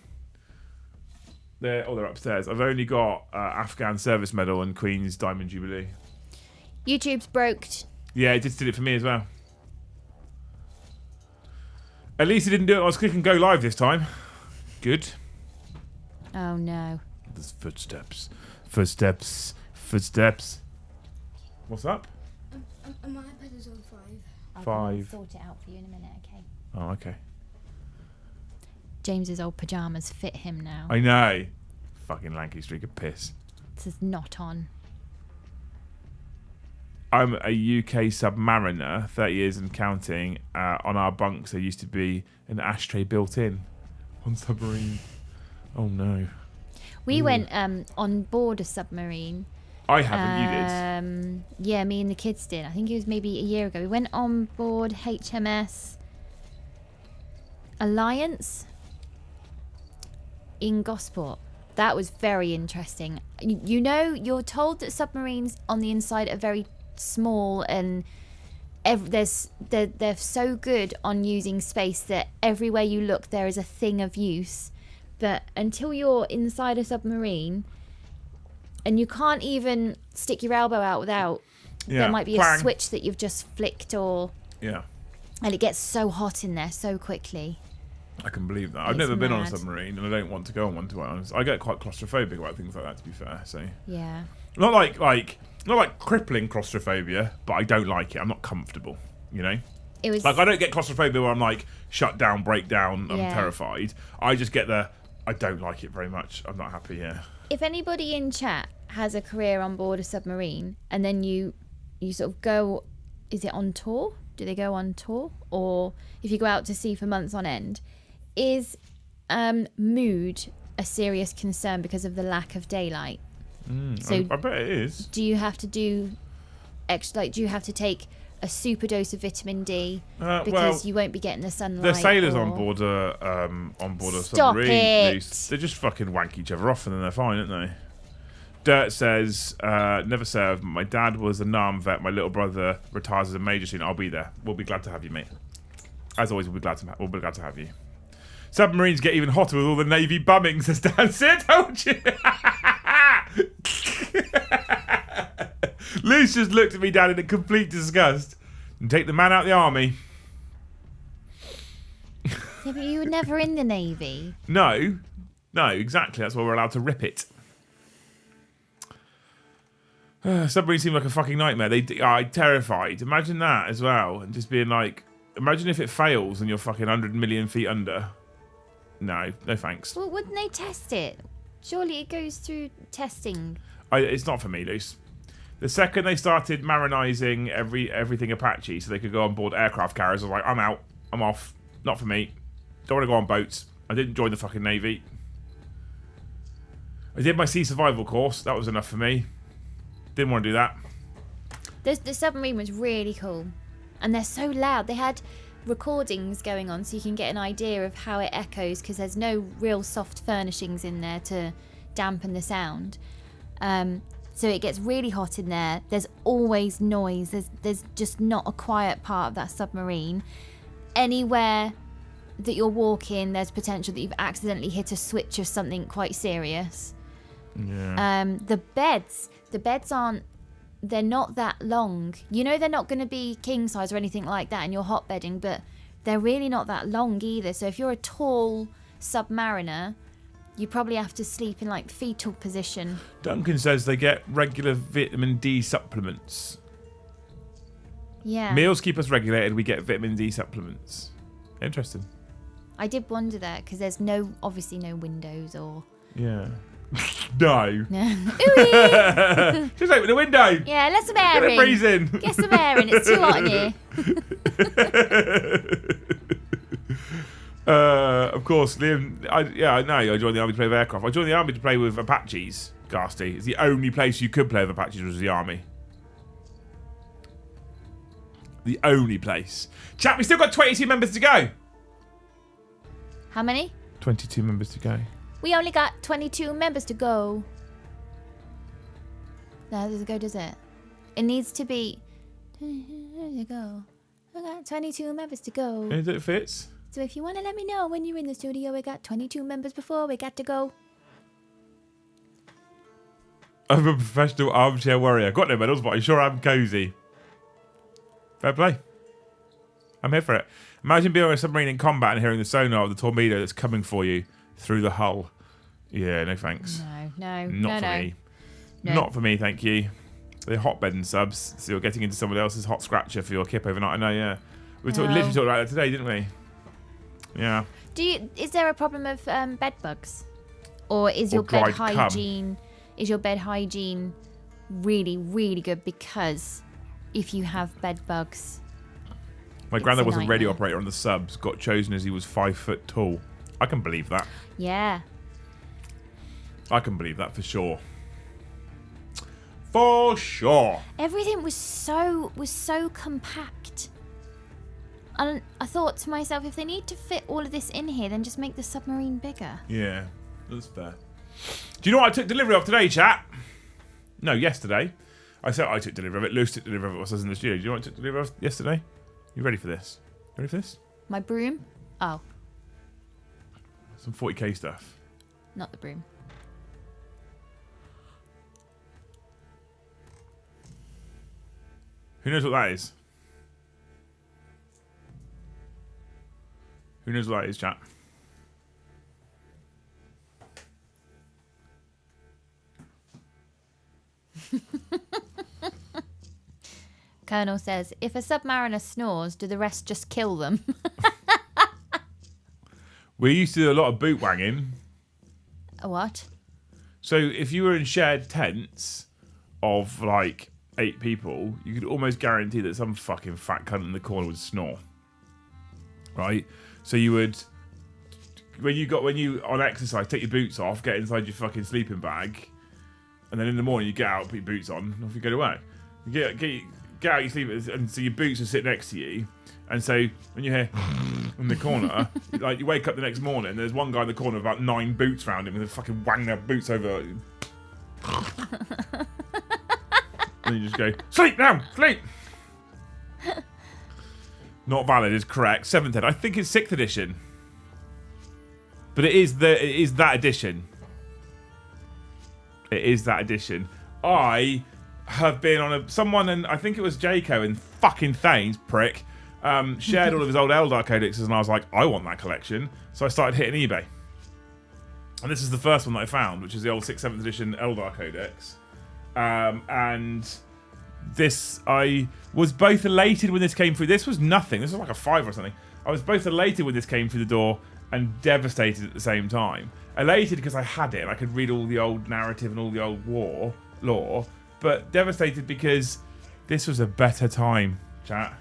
They're upstairs. I've only got Afghan Service Medal and Queen's Diamond Jubilee. YouTube's broke. Yeah, it did it for me as well. At least it didn't do it. I was clicking go live this time. Good. Oh no. There's footsteps. Footsteps. Footsteps. What's up? My iPad is on 5. 5. I'll sort it out for you in a minute, okay? Oh, okay. James's old pyjamas fit him now. I know. Fucking lanky streak of piss. This is not on. I'm a UK submariner, 30 years and counting. On our bunks, there used to be an ashtray built in on Submarine. Oh no. We went on board a submarine. I haven't, you did. Yeah, me and the kids did. I think it was maybe a year ago. We went on board HMS Alliance in Gosport. That was very interesting. You know, you're told that submarines on the inside are very small and they're so good on using space that everywhere you look there is a thing of use. But until you're inside a submarine and you can't even stick your elbow out without there might be a switch that you've just flicked and it gets so hot in there so quickly. I can believe that. I've never been on a submarine and I don't want to go on one, to be honest. I get quite claustrophobic about things like that, to be fair. So yeah, not like crippling claustrophobia, but I don't like it. I'm not comfortable, you know? It was like, I don't get claustrophobia where I'm like shut down, break down, I'm terrified. I just get I don't like it very much. I'm not happy, If anybody in chat has a career on board a submarine and then you sort of go, is it on tour? Do they go on tour? Or if you go out to sea for months on end, is mood a serious concern because of the lack of daylight? So I bet it is. Do you have to do extra? Like, do you have to take a super dose of vitamin D because well, you won't be getting the sunlight? The sailors or... on board a Stop submarine. it. They just fucking wank each other off and then they're fine, aren't they? Dirt says, never served. My dad was a NARM vet. My little brother retires as a major soon. I'll be there. We'll be glad to have you, mate. As always, we'll be glad to have you. Submarines get even hotter with all the Navy bumming, says Dan. See, I told you. Luce just looked at me down in complete disgust. And take the man out of the army. Yeah, but you were never in the Navy. No, exactly. That's why we're allowed to rip it. Submarines seem like a fucking nightmare. They are terrified. Imagine that as well. And just being like, imagine if it fails and you're fucking 100 million feet under. No thanks. Well, wouldn't they test it? Surely it goes through testing. It's not for me, Luce. The second they started marinizing everything Apache so they could go on board aircraft carriers, I was like, I'm out. I'm off. Not for me. Don't want to go on boats. I didn't join the fucking Navy. I did my sea survival course. That was enough for me. Didn't want to do that. The submarine was really cool. And they're so loud. They had recordings going on so you can get an idea of how it echoes because there's no real soft furnishings in there to dampen the sound. So it gets really hot in there. There's always noise. There's just not a quiet part of that submarine. Anywhere that you're walking, there's potential that you've accidentally hit a switch of something quite serious. Yeah. The beds aren't, they're not that long. You know they're not going to be king size or anything like that in your hot bedding, but they're really not that long either. So if you're a tall submariner, you probably have to sleep in like fetal position. Duncan says they get regular vitamin D supplements. Yeah. Meals keep us regulated. We get vitamin D supplements. Interesting. I did wonder that because there's obviously no windows or... Yeah. No. Ooh-wee. Just open the window. Yeah, let some air Get a in. breeze in. Get some air in. It's too hot in here. Of course, Liam. I joined the army to play with aircraft. I joined the army to play with Apaches. Garsty. It's the only place you could play with Apaches was the army. The only place. Chat, we still got 22 members to go. How many? 22 members to go. We only got 22 members to go. No, does it go, does it? It needs to be... There you go. I got 22 members to go. If it fits. So if you want to let me know when you're in the studio, we got 22 members before we got to go. I'm a professional armchair warrior. Got no medals, but I sure am cozy. Fair play. I'm here for it. Imagine being on a submarine in combat and hearing the sonar of the torpedo that's coming for you through the hull. Yeah, no thanks. No. Not for me. No. Not for me, thank you. They're hotbedding subs, so you're getting into someone else's hot scratcher for your kip overnight. I know, yeah. We literally talked about that today, didn't we? Yeah. Is there a problem of bed bugs? Or is your bed hygiene... Is your bed hygiene really, really good? Because if you have bed bugs... My granddad was a radio operator on the subs, got chosen as he was 5 foot tall. I can believe that. Yeah. I can believe that for sure. For sure. Everything was so compact. And I thought to myself, if they need to fit all of this in here, then just make the submarine bigger. Yeah, that's fair. Do you know what I took delivery of today, chat? No, yesterday. I said I took delivery of it. Luce took delivery of it whilst I was in the studio. Do you know what I took delivery of yesterday? You ready for this? Ready for this? My broom? Oh. Some 40k stuff. Not the broom. Who knows what that is? Who knows what that is, chat? Colonel says, if a submariner snores, do the rest just kill them? We used to do a lot of boot wanging. A what? So if you were in shared tents of like 8 people, you could almost guarantee that some fucking fat cunt in the corner would snore. Right? So you would, when you on exercise, take your boots off, get inside your fucking sleeping bag, and then in the morning you get out, put your boots on, and off you go to work. Get out your sleepers, and so your boots will sit next to you. And so when you hear in the corner, like you wake up the next morning, there's one guy in the corner with about 9 boots around him, and they fucking wang their boots over. And you just go, sleep now, sleep. Not valid is correct. 7th ed. I think it's 6th edition, but it is that edition. It is that edition. I have been on someone, and I think it was Jaco in fucking Thanes, prick. Shared all of his old Eldar codexes, and I was like, I want that collection. So I started hitting eBay. And this is the first one that I found, which is the old 6th, 7th edition Eldar codex. And this, I was both elated when this came through. This was nothing. This was like a 5 or something. I was both elated when this came through the door and devastated at the same time. Elated because I had it and I could read all the old narrative and all the old lore. But devastated because this was a better time, chat.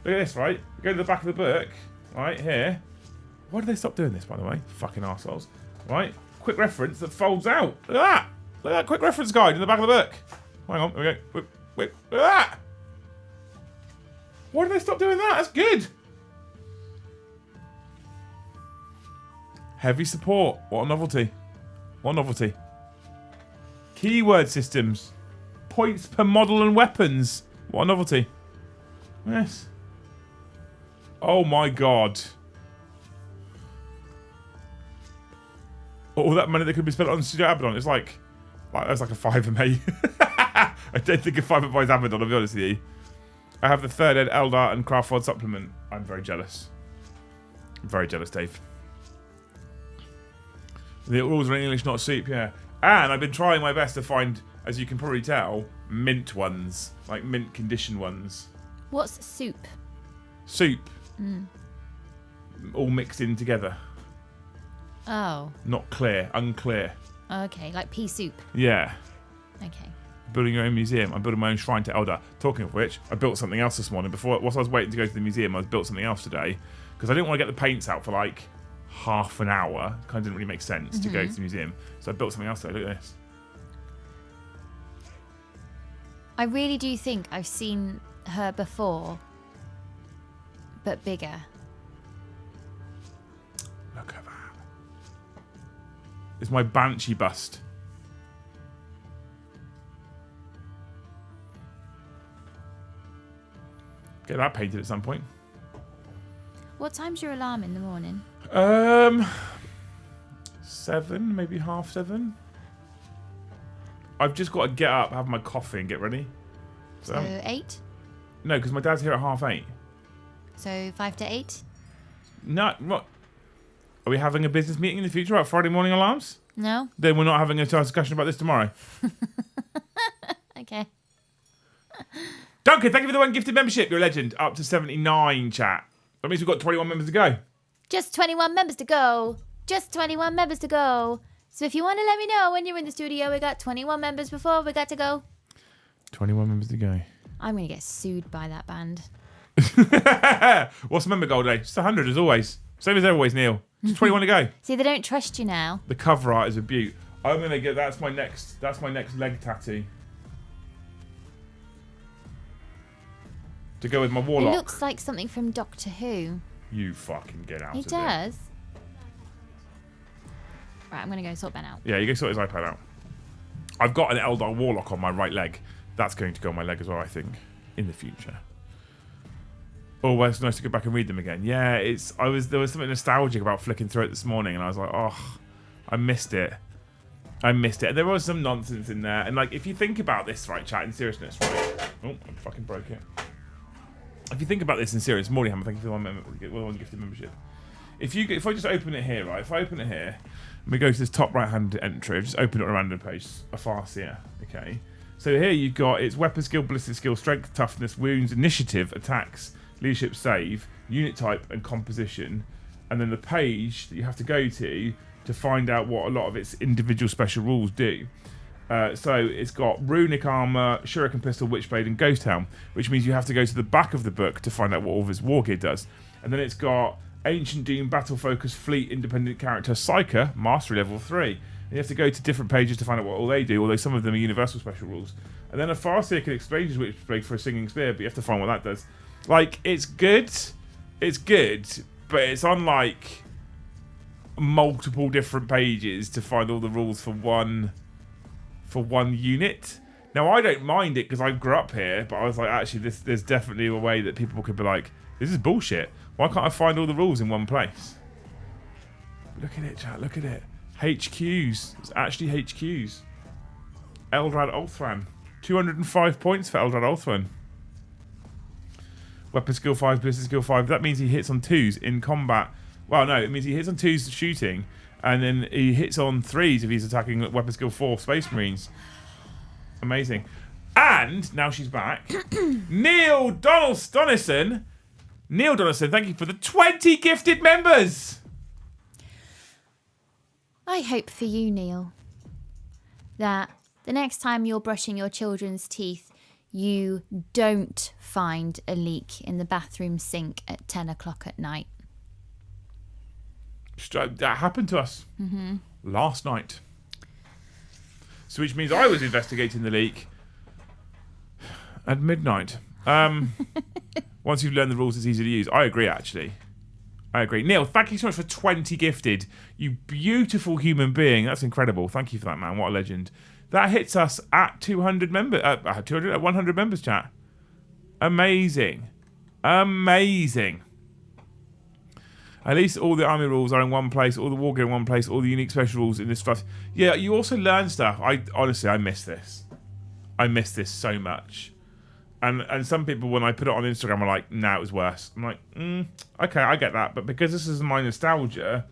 Look at this, right? Go to the back of the book, right here. Why did they stop doing this, by the way? Fucking arseholes. Right? Quick reference that folds out. Look at that. Look at that quick reference guide in the back of the book. Hang on, here we go. Wait, look at that. Why did they stop doing that? That's good. Heavy support. What a novelty. What a novelty. Keyword systems. Points per model and weapons. What a novelty. Yes. Oh my god. All that money that could be spent on Studio Abaddon. It's like that's like a 5 mate. I don't think a 5 buys Abaddon, I'll be honest with you. I have the 3rd ed Eldar and Craftworld supplement. I'm very jealous. I'm very jealous, Dave. The rules are in English, not soup, yeah. And I've been trying my best to find, as you can probably tell, mint ones. Like mint condition ones. What's soup? Soup. All mixed in together. Oh. Not clear. Unclear. Okay, like pea soup. Yeah. Okay. Building your own museum. I'm building my own shrine to Eldar. Talking of which, I built something else this morning. Whilst I was waiting to go to the museum, I built something else today. Because I didn't want to get the paints out for like half an hour. It kind of didn't really make sense to go to the museum. So I built something else today. Look at this. I really do think I've seen her before, but bigger. Look at that. It's my Banshee bust. Get that painted at some point. What time's your alarm in the morning? 7, maybe 7:30. I've just got to get up, have my coffee, and get ready. So 8? No, because my dad's here at 8:30. So 5 to 8? No, what? Are we having a business meeting in the future about Friday morning alarms? No? Then we're not having a discussion about this tomorrow. Okay. Duncan, thank you for the 1 gifted membership. You're a legend. Up to 79, chat. That means we've got 21 members to go. Just 21 members to go. Just 21 members to go. So if you want to let me know when you're in the studio, we got 21 members before we got to go. 21 members to go. I'm going to get sued by that band. What's the member goal today? Just 100 as always. Same as always, Neil. Just 21 to go. See, they don't trust you now. The cover art is a beaut. I'm going to get... That's my next leg tattoo. To go with my warlock. It looks like something from Doctor Who. You fucking get out of It does. Right, I'm going to go sort Ben out. Yeah, you go sort his iPad out. I've got an Eldar Warlock on my right leg. That's going to go on my leg as well, I think, in the future. Oh, it's nice to go back and read them again. Yeah, there was something nostalgic about flicking through it this morning, and I was like, oh, I missed it. And there was some nonsense in there. And like, if you think about this, right, chat, in seriousness, right? Oh, I fucking broke it. If you think about this in serious, Morleyhammer, thank you for the 1 gifted membership. If I just open it here, right? If I open it here, and we go to this top right-hand entry, I've just opened it on a random page, a farseer, okay? So here you've got its weapon skill, ballistic skill, strength, toughness, wounds, initiative, attacks, leadership, save, unit type, and composition. And then the page that you have to go to find out what a lot of its individual special rules do. So it's got runic armor, shuriken pistol, witchblade, and ghost helm, which means you have to go to the back of the book to find out what all of his war gear does. And then it's got ancient doom, battle focus, fleet, independent character, psyker, mastery level 3, And you have to go to different pages to find out what all they do, although some of them are universal special rules. And then a Farseer can exchange which break for a Singing Spear, but you have to find what that does. Like, it's good, but it's on like multiple different pages to find all the rules for one unit. Now, I don't mind it because I grew up here, but I was like, actually, there's definitely a way that people could be like, this is bullshit. Why can't I find all the rules in one place? Look at it, chat. Look at it. HQs. It's actually HQs. Eldrad Ulthran. 205 points for Eldrad Ulthran. Weapon skill 5, ballistic skill 5. That means he hits on 2s in combat. Well, no, it means he hits on 2s shooting, and then he hits on 3s if he's attacking weapon skill 4 Space Marines. Amazing. And now she's back. Neil Donaldson. Neil Donaldson, thank you for the 20 gifted members. I hope for you, Neil, that the next time you're brushing your children's teeth, you don't find a leak in the bathroom sink at 10 o'clock at night. That happened to us last night. So which means I was investigating the leak at midnight. Once you've learned the rules, it's easy to use. I agree, actually. I agree. Neil, thank you so much for 20 gifted. You beautiful human being. That's incredible. Thank you for that, man. What a legend. That hits us at 100 members, chat. Amazing. Amazing. At least all the army rules are in one place, all the war gear in one place, all the unique special rules in this stuff. Yeah, you also learn stuff. Honestly, I miss this. I miss this so much. And some people, when I put it on Instagram, are like, nah, it was worse. I'm like, okay, I get that. But because this is my nostalgia,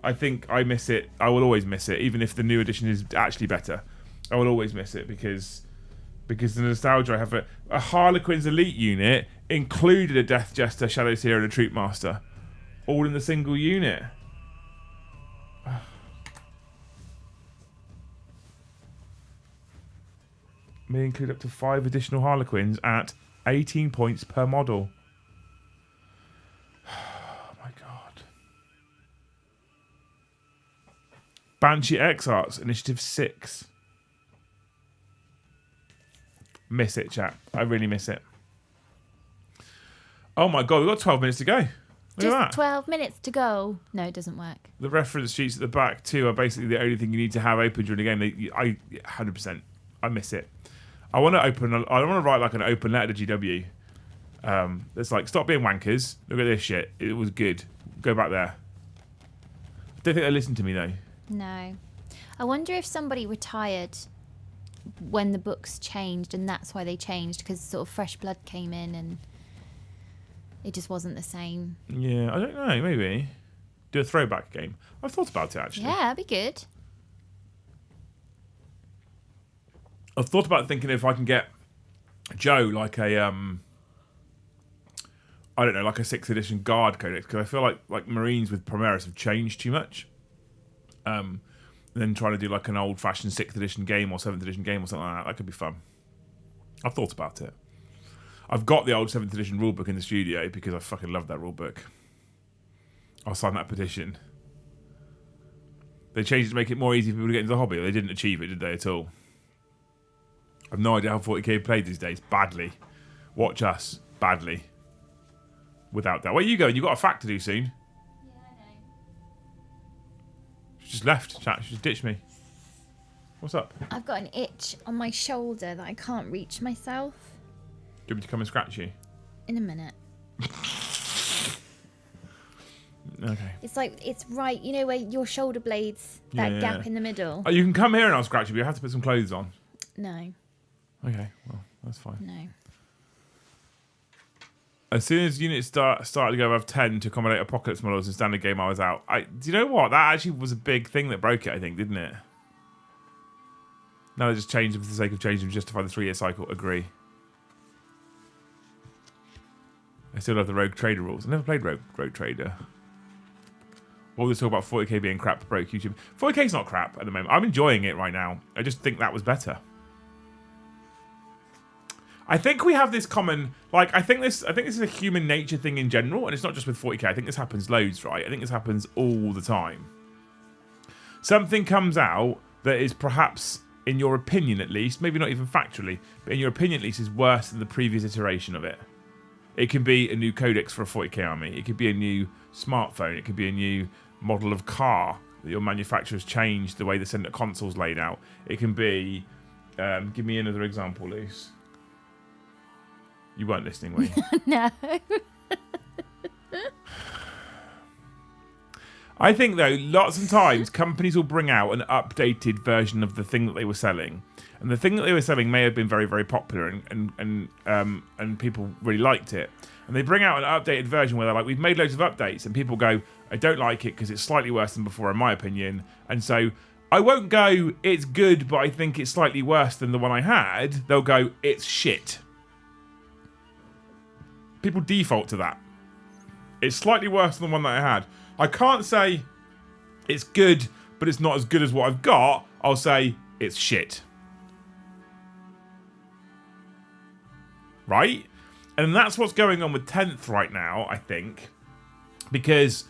I think I miss it. I will always miss it, even if the new edition is actually better. I will always miss it because the nostalgia I have for a Harlequin's elite unit included a Death Jester, Shadow Seer, and a Troop Master, all in the single unit. May include up to 5 additional Harlequins at 18 points per model. Oh my god. Banshee X-Arts, Initiative 6. Miss it, chat. I really miss it. Oh my god, we've got 12 minutes to go. Look Just at that. 12 minutes to go. No, it doesn't work. The reference sheets at the back too are basically the only thing you need to have open during the game. I 100%. I miss it. I want to write like an open letter to GW. It's like, stop being wankers. Look at this shit. It was good. Go back there. I don't think they listen to me though. No. I wonder if somebody retired when the books changed, and that's why they changed, because sort of fresh blood came in and it just wasn't the same. Yeah, I don't know. Maybe do a throwback game. I've thought about it actually. Yeah, that'd be good. I've thought about thinking if I can get Joe like a I don't know, like a 6th edition Guard Codex, because I feel like Marines with Primaris have changed too much. And then trying to do like an old-fashioned 6th edition game or 7th edition game or something like that. That could be fun. I've thought about it. I've got the old 7th edition rulebook in the studio because I fucking love that rulebook. I'll sign that petition. They changed it to make it more easy for people to get into the hobby. They didn't achieve it, did they, at all? I've no idea how 40k played these days. Badly. Watch us. Badly. Without that. Where are you going? You've got a fact to do soon. Yeah, I know. She just left, chat. She just ditched me. What's up? I've got an itch on my shoulder that I can't reach myself. Do you want me to come and scratch you? In a minute. Okay. It's like, it's right, you know where your shoulder blades, that gap in the middle? Oh, you can come here and I'll scratch you, but you have to put some clothes on. No. Okay, well, that's fine. No. As soon as units started to go above 10 to accommodate apocalypse models in standard game, I was out. Do you know what? That actually was a big thing that broke it, I think, didn't it? Now they just changed it for the sake of changing to justify the 3-year cycle. Agree. I still love the Rogue Trader rules. I never played Rogue Trader. All this talk about 40k being crap broke YouTube. 40k's not crap at the moment. I'm enjoying it right now. I just think that was better. I think we have this common, like, I think this is a human nature thing in general, and it's not just with 40k. I think this happens loads, right? I think this happens all the time. something comes out that is perhaps, in your opinion at least, maybe not even factually, but in your opinion at least, is worse than the previous iteration of it. It can be a new codex for a 40k army. It could be a new smartphone. It could be a new model of car that your manufacturer's changed the way the center console's laid out. It can be... give me another example, Luce. You weren't listening, were you? No. I think, though, lots of times companies will bring out an updated version of the thing that they were selling. And the thing that they were selling may have been very, very popular and people really liked it. And they bring out an updated version where they're like, we've made loads of updates. And people go, I don't like it because it's slightly worse than before, in my opinion. And so I won't go, it's good, but I think it's slightly worse than the one I had. They'll go, it's shit. People default to that. It's slightly worse than the one that I had. I can't say it's good, but it's not as good as what I've got. I'll say it's shit. Right? And that's what's going on with 10th right now, I think. Because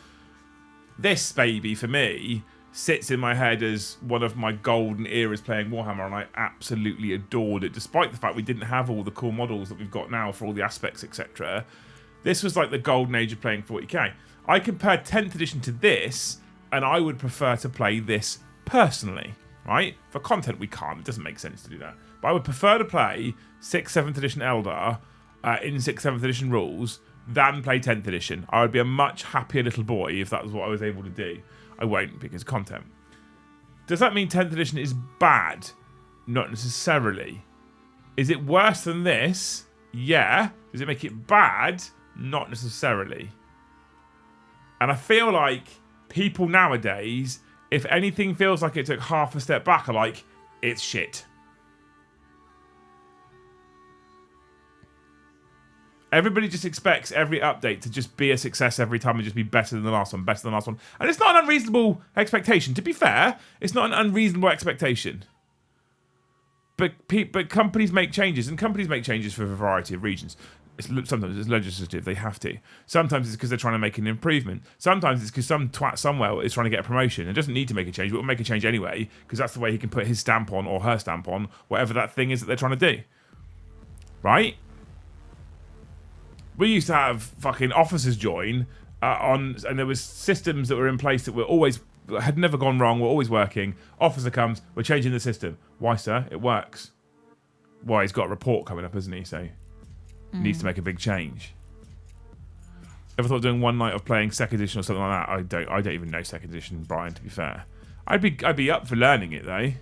this baby, for me, sits in my head as one of my golden eras playing Warhammer, and I absolutely adored it, despite the fact we didn't have all the cool models that we've got now for all the aspects, etc. This was like the golden age of playing 40k. I compared 10th edition to this, and I would prefer to play this personally, right? For content, we can't. It doesn't make sense to do that. But I would prefer to play 6th, 7th edition Eldar in 6th, 7th edition rules than play 10th edition. I would be a much happier little boy if that was what I was able to do. I won't, because content. Does that mean 10th edition is bad? Not necessarily. Is it worse than this? Yeah. Does it make it bad? Not necessarily. And I feel like people nowadays, if anything feels like it took half a step back, are like, it's shit. Everybody just expects every update to just be a success every time and just be better than the last one, better than the last one. And it's not an unreasonable expectation. To be fair, it's not an unreasonable expectation. But companies make changes, and companies make changes for a variety of reasons. Sometimes it's legislative, they have to. Sometimes it's because they're trying to make an improvement. Sometimes it's because some twat somewhere is trying to get a promotion. It doesn't need to make a change, but will make a change anyway, because that's the way he can put his stamp on, or her stamp on, whatever that thing is that they're trying to do. Right? We used to have fucking officers join and there was systems that were in place that were always, had never gone wrong, were always working. Officer comes, we're changing the system. Why, sir? It works. Well, he's got a report coming up, hasn't he? So needs to make a big change. Ever thought of doing one night of playing 2nd edition or something like that? I don't even know 2nd edition, Brian, to be fair. I'd be up for learning it though.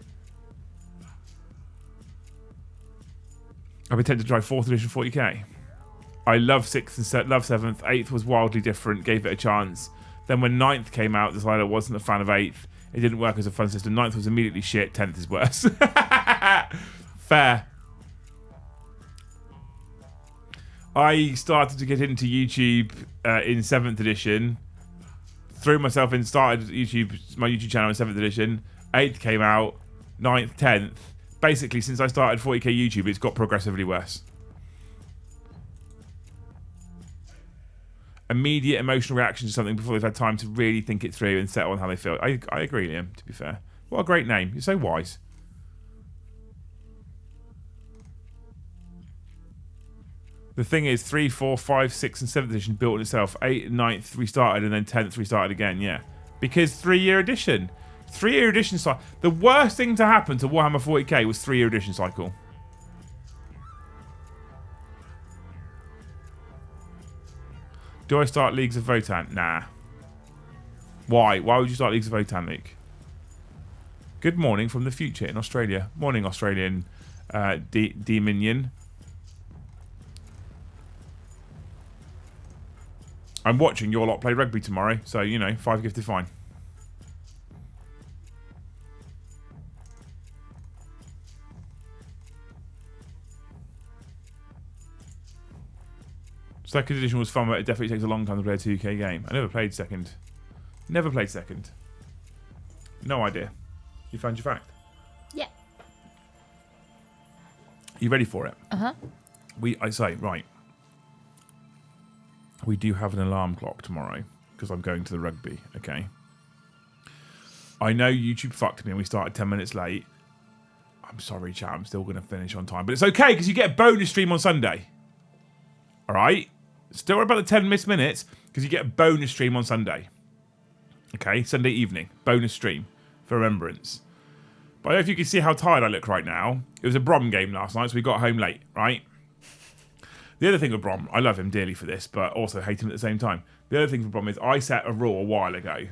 I'd be tempted to try 4th edition 40k. I love 6th and love 7th. 8th was wildly different, gave it a chance. Then when 9th came out, decided I wasn't a fan of 8th. It didn't work as a fun system. 9th was immediately shit. 10th is worse. Fair. I started to get into YouTube in 7th edition. Threw myself in, started my YouTube channel in 7th edition. 8th came out. 9th, 10th. Basically, since I started 40k YouTube, it's got progressively worse. Immediate emotional reaction to something before they've had time to really think it through and settle on how they feel. I agree, Liam, to be fair. What a great name. You're so wise. The thing is, 3, 4, 5, 6, and 7th edition built on itself. 8th and 9th restarted, and then 10th restarted again, yeah. Because 3-year edition. 3-year edition cycle. The worst thing to happen to Warhammer 40k was 3-year edition cycle. Do I start Leagues of Votan? Nah. Why? Why would you start Leagues of Votan, Luke? Good morning from the future in Australia. Morning, Australian Dominion. I'm watching your lot play rugby tomorrow, so, you know, 5 gifted fine. Second edition was fun, but it definitely takes a long time to play a 2K game. I never played second. Never played second. No idea. You found your fact? Yeah. You ready for it? Uh-huh. I say, right. We do have an alarm clock tomorrow because I'm going to the rugby, okay? I know YouTube fucked me and we started 10 minutes late. I'm sorry, chat. I'm still going to finish on time. But it's okay because you get a bonus stream on Sunday. All right? Still about the 10 missed minutes because you get a bonus stream on Sunday. Okay? Sunday evening. Bonus stream for Remembrance. But I don't know if you can see how tired I look right now. It was a Brom game last night, so we got home late, right? The other thing with Brom, I love him dearly for this, but also hate him at the same time. The other thing with Brom is I set a rule a while ago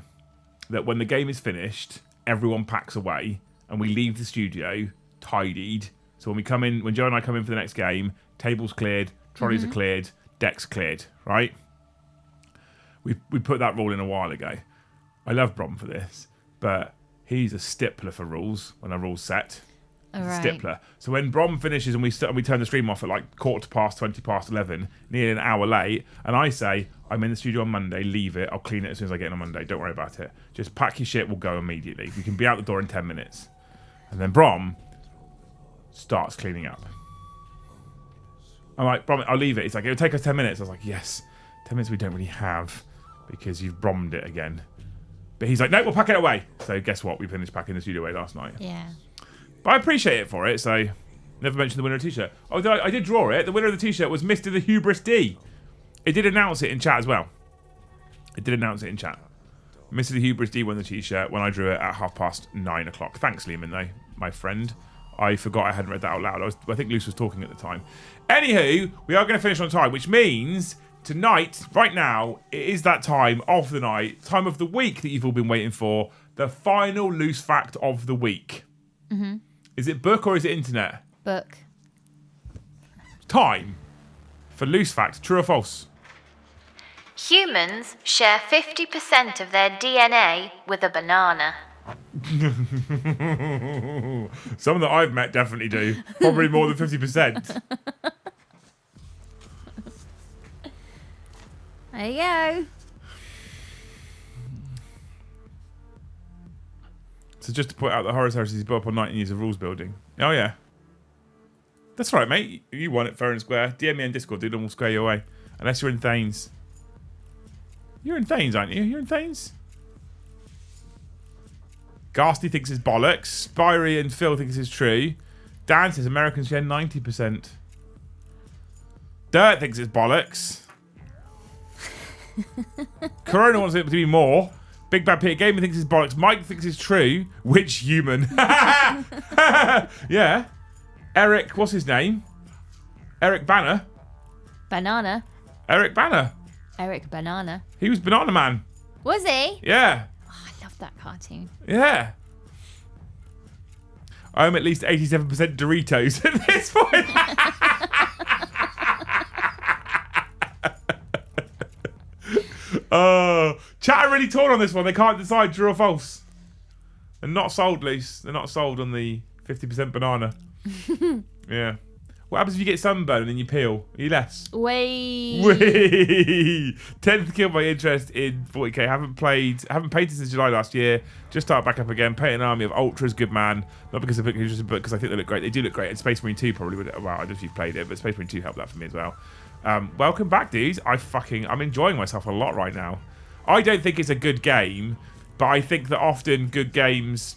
that when the game is finished, everyone packs away and we leave the studio tidied. So when we come in, when Joe and I come in for the next game, tables cleared, trolleys are cleared, decks cleared, right? We put that rule in a while ago. I love Brom for this, but he's a stippler for rules when a rule's set. All right. Stippler. So when Brom finishes and we turn the stream off at like 11:15, nearly an hour late, and I say, I'm in the studio on Monday, leave it, I'll clean it as soon as I get in on Monday, don't worry about it. Just pack your shit, we'll go immediately. We can be out the door in 10 minutes. And then Brom starts cleaning up. I'm like, Brom, I'll leave it. He's like, it'll take us 10 minutes. I was like, yes, 10 minutes we don't really have because you've Brommed it again. But he's like, no, we'll pack it away. So guess what? We finished packing the studio away last night. Yeah. But I appreciate it for it, so never mentioned the winner of the t-shirt. Oh, I did draw it. The winner of the t-shirt was Mr. The Hubris D. It did announce it in chat as well. Mr. The Hubris D won the t-shirt when I drew it at 9:30 o'clock. Thanks, Lehman, though, my friend. I forgot I hadn't read that out loud. I think Luce was talking at the time. Anywho, we are going to finish on time, which means tonight, right now, it is that time of the night, time of the week that you've all been waiting for, the final loose fact of the week. Mm-hmm. Is it book or is it internet? Book. Time for loose fact, true or false? Humans share 50% of their DNA with a banana. Some that I've met definitely do. Probably more than 50%. There you go. So just to point out that Horace Harris is built upon 19 years of rules building. Oh, yeah. That's right, mate. You won it fair and square. DM me on Discord, dude, and we'll square you away. Unless you're in Thanes. You're in Thanes, aren't you? You're in Thanes? Ghastly thinks it's bollocks. Spirey and Phil thinks it's true. Dan says Americans share 90%. Dirt thinks it's bollocks. Corona wants it to be more. Big Bad Peter Gamer thinks it's bollocks. Mike thinks it's true. Which human? Yeah. Eric, what's his name? Eric Banner. Banana. Eric Banner. Eric Banana. He was Banana Man. Was he? Yeah. Oh, I love that cartoon. Yeah. I'm at least 87% Doritos at this point. Chat are really torn on this one. They can't decide true or false. They're not sold, Lise. They're not sold on the 50% banana. Yeah. What happens if you get sunburn and then you peel? Are you less? Wait. 10th kill my interest in 40k. Haven't painted since July last year. Just started back up again. Painting an army of ultras. Good man. Not because of interested, but because I think they look great. They do look great. And Space Marine 2 probably would. Well, I don't know if you've played it, but Space Marine 2 helped that for me as well. Welcome back, dudes. I'm enjoying myself a lot right now. I don't think it's a good game, but I think that often good games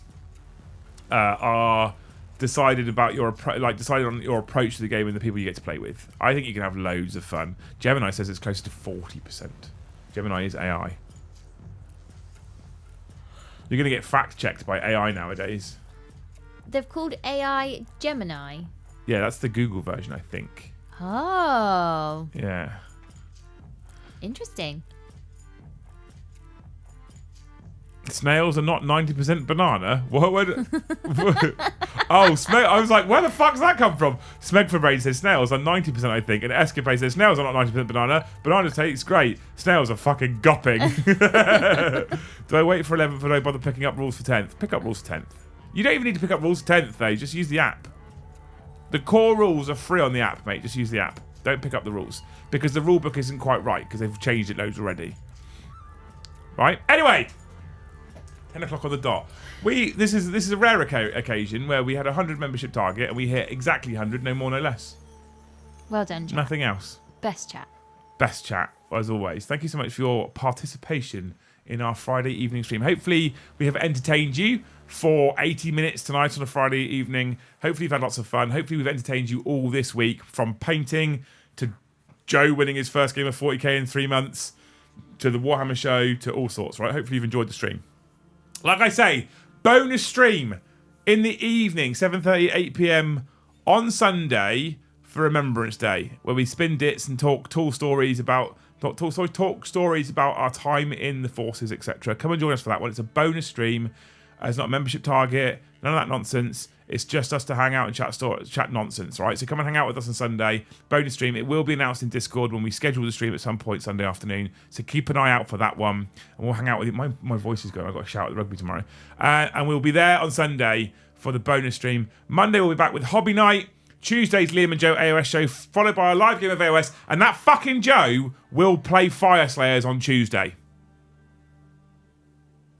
are decided on your approach to the game and the people you get to play with. I think you can have loads of fun. Gemini says it's closer to 40%. Gemini is AI. You're going to get fact checked by AI nowadays. They've called AI Gemini. Yeah, that's the Google version, I think. Oh. Yeah. Interesting. Snails are not 90% banana. What? Oh, I was like, where the fuck's that come from? Smeg for Brain says snails are 90%, I think. And Escapade says snails are not 90% banana. Banana tastes great. Snails are fucking gopping. Do I wait for 11th or do I bother picking up rules for 10th? Pick up rules for 10th. You don't even need to pick up rules for 10th, though. Just use the app. The core rules are free on the app, mate. Just use the app. Don't pick up the rules. Because the rulebook isn't quite right, because they've changed it loads already. Right? Anyway! 10 o'clock on the dot. This is a rare occasion where we had a 100 membership target and we hit exactly 100, no more, no less. Well done, Jack. Nothing else. Best chat. Best chat, as always. Thank you so much for your participation in our Friday evening stream. Hopefully, we have entertained you for 80 minutes tonight on a Friday evening. Hopefully, you've had lots of fun. Hopefully, we've entertained you all this week, from painting to Joe winning his first game of 40k in 3 months, to the Warhammer show, to all sorts, right? Hopefully, you've enjoyed the stream. Like I say, bonus stream in the evening, 7:30, 8 p.m. on Sunday for Remembrance Day, where we spin dits and talk stories about our time in the forces, etc. Come and join us for that one. It's a bonus stream. It's not a membership target. None of that nonsense. It's just us to hang out and chat nonsense, right? So come and hang out with us on Sunday. Bonus stream. It will be announced in Discord when we schedule the stream at some point Sunday afternoon. So keep an eye out for that one. And we'll hang out with you. My voice is going. I've got a shout at the rugby tomorrow. And we'll be there on Sunday for the bonus stream. Monday we'll be back with Hobby Night. Tuesday's Liam and Joe AOS show, followed by a live game of AOS. And that fucking Joe will play Fire Slayers on Tuesday.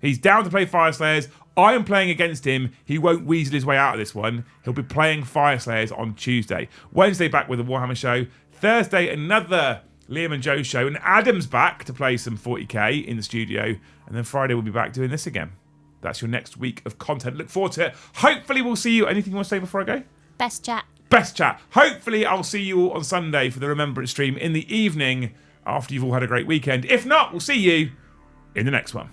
He's down to play Fire Slayers. I am playing against him. He won't weasel his way out of this one. He'll be playing Fire Slayers on Tuesday. Wednesday, back with the Warhammer show. Thursday, another Liam and Joe show. And Adam's back to play some 40k in the studio. And then Friday, we'll be back doing this again. That's your next week of content. Look forward to it. Hopefully, we'll see you. Anything you want to say before I go? Best chat. Best chat. Hopefully, I'll see you all on Sunday for the Remembrance stream in the evening after you've all had a great weekend. If not, we'll see you in the next one.